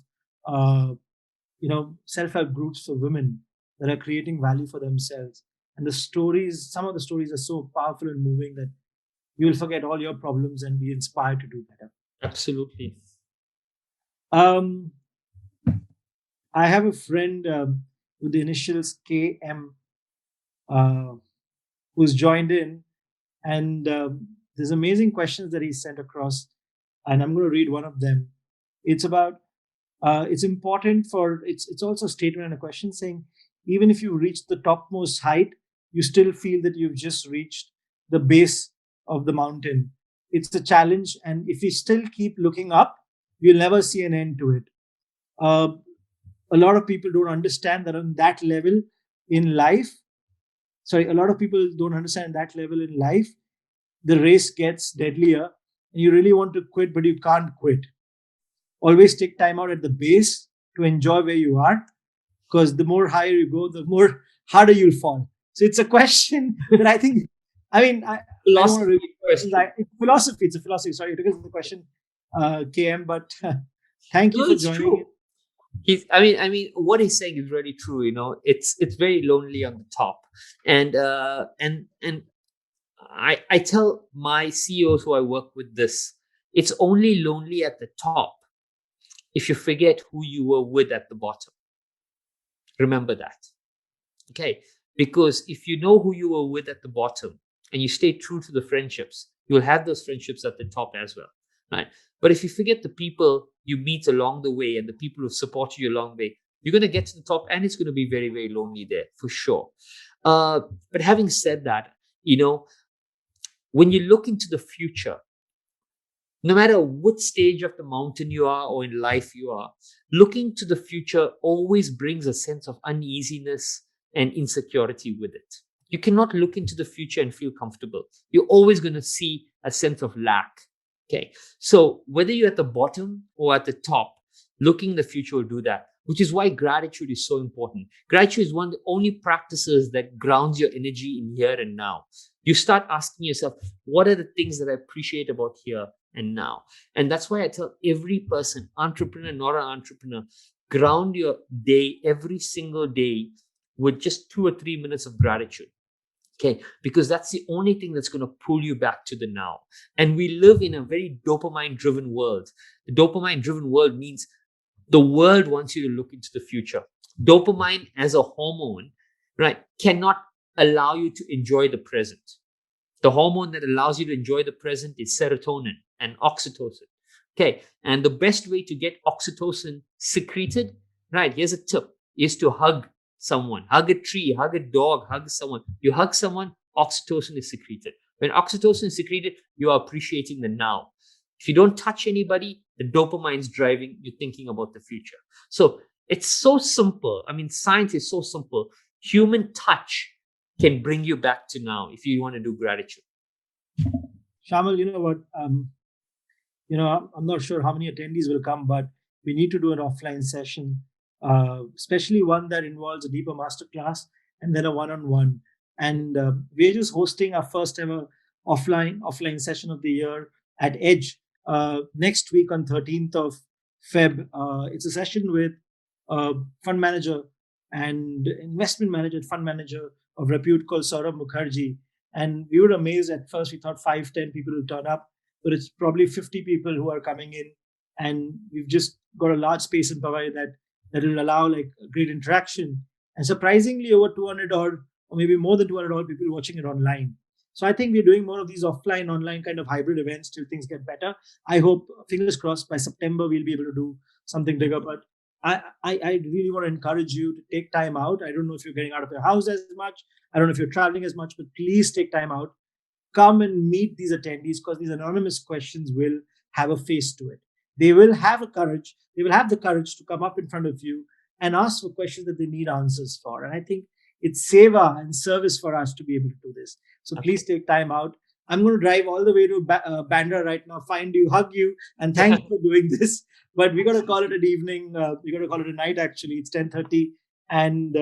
self-help groups for women that are creating value for themselves. And the stories, some of the stories are so powerful and moving that you will forget all your problems and be inspired to do better. Absolutely. I have a friend with the initials KM who's joined in, and there's amazing questions that he sent across, and I'm going to read one of them. It's about it's important for it's also a statement and a question saying, even if you reach the topmost height, you still feel that you've just reached the base of the mountain. It's a challenge, and if you still keep looking up, you'll never see an end to it. Uh, a lot of people don't understand that on that level in life. Sorry, a lot of people don't understand that level in life. The race gets deadlier, and you really want to quit, but you can't quit. Always take time out at the base to enjoy where you are, because the more higher you go, the more harder you'll fall. So it's a question that I think, I don't want to really question. it's philosophy. It's a philosophy. Sorry, it is the question, KM, but thank you for joining. True. What he's saying is really true. It's very lonely on the top, and I tell my CEOs who I work with this, it's only lonely at the top if you forget who you were with at the bottom. Remember that. Okay. Because if you know who you were with at the bottom and you stay true to the friendships, you'll have those friendships at the top as well. Right. But if you forget the people you meet along the way and the people who support you along the way, you're going to get to the top and it's going to be very, very lonely there for sure. But having said that, when you look into the future, no matter what stage of the mountain you are or in life you are, looking to the future always brings a sense of uneasiness and insecurity with it. You cannot look into the future and feel comfortable. You're always going to see a sense of lack. Okay. So whether you're at the bottom or at the top, looking in the future will do that, which is why gratitude is so important. Gratitude is one of the only practices that grounds your energy in here and now. You start asking yourself, what are the things that I appreciate about here and now? And that's why I tell every person, entrepreneur, not an entrepreneur, ground your day every single day with just 2 or 3 minutes of gratitude. Okay, because that's the only thing that's going to pull you back to the now. And we live in a very dopamine driven world. The dopamine driven world means the world wants you to look into the future. Dopamine as a hormone, right, cannot allow you to enjoy the present. The hormone that allows you to enjoy the present is serotonin and oxytocin. Okay, and the best way to get oxytocin secreted, right, here's a tip, is to hug someone, hug a tree, hug a dog, hug someone. You hug someone, oxytocin is secreted. When oxytocin is secreted, you are appreciating the now. If you don't touch anybody, the dopamine's driving, you're thinking about the future. So it's so simple. I mean, science is so simple. Human touch can bring you back to now if you want to do gratitude. Shamal, you know what? I'm not sure how many attendees will come, but we need to do an offline session, especially one that involves a deeper masterclass and then a one-on-one. And we're just hosting our first ever offline session of the year at Edge next week on 13th of Feb. It's a session with a fund manager and investment manager, fund manager of repute called Saurabh Mukherjee. And we were amazed at first. We thought 5, 10 people will turn up, but it's probably 50 people who are coming in. And we've just got a large space in Powai that will allow like great interaction. And surprisingly, over 200 or maybe more than 200 odd people watching it online. So I think we're doing more of these offline, online kind of hybrid events till things get better. I hope, fingers crossed, by September we'll be able to do something bigger. But I really want to encourage you to take time out. I don't know if you're getting out of your house as much. I don't know if you're traveling as much, but please take time out. Come and meet these attendees because these anonymous questions will have a face to it. They will have a courage. They will have the courage to come up in front of you and ask for questions that they need answers for. And I think it's seva and service for us to be able to do this. So please take time out. I'm going to drive all the way to Bandra right now, find you, hug you, and thank you for doing this. But we're going to call it an evening. We're going to call it a night. Actually, it's 10:30, and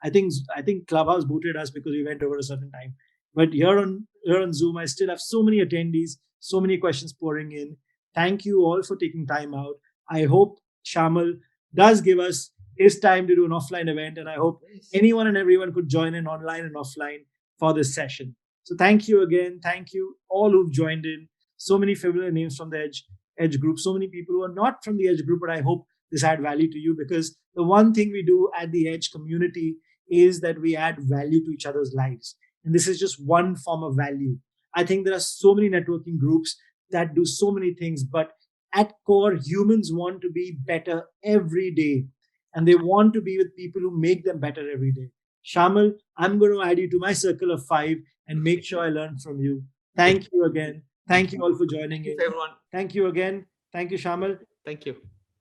I think Clubhouse booted us because we went over a certain time. But here on Zoom, I still have so many attendees, so many questions pouring in. Thank you all for taking time out. I hope Shayamal does give us his time to do an offline event, and I hope anyone and everyone could join in online and offline for this session. So thank you again. Thank you all who've joined in. So many familiar names from the Edge group. So many people who are not from the Edge group, but I hope this had value to you, because the one thing we do at the Edge community is that we add value to each other's lives. And this is just one form of value. I think there are so many networking groups that do so many things, but at core, humans want to be better every day. And they want to be with people who make them better every day. Shayamal, I'm going to add you to my circle of 5 and make sure I learn from you. Thank you again. Thank you all for joining in. Everyone. Thank you again. Thank you, Shayamal. Thank you.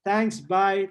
Thanks. Bye.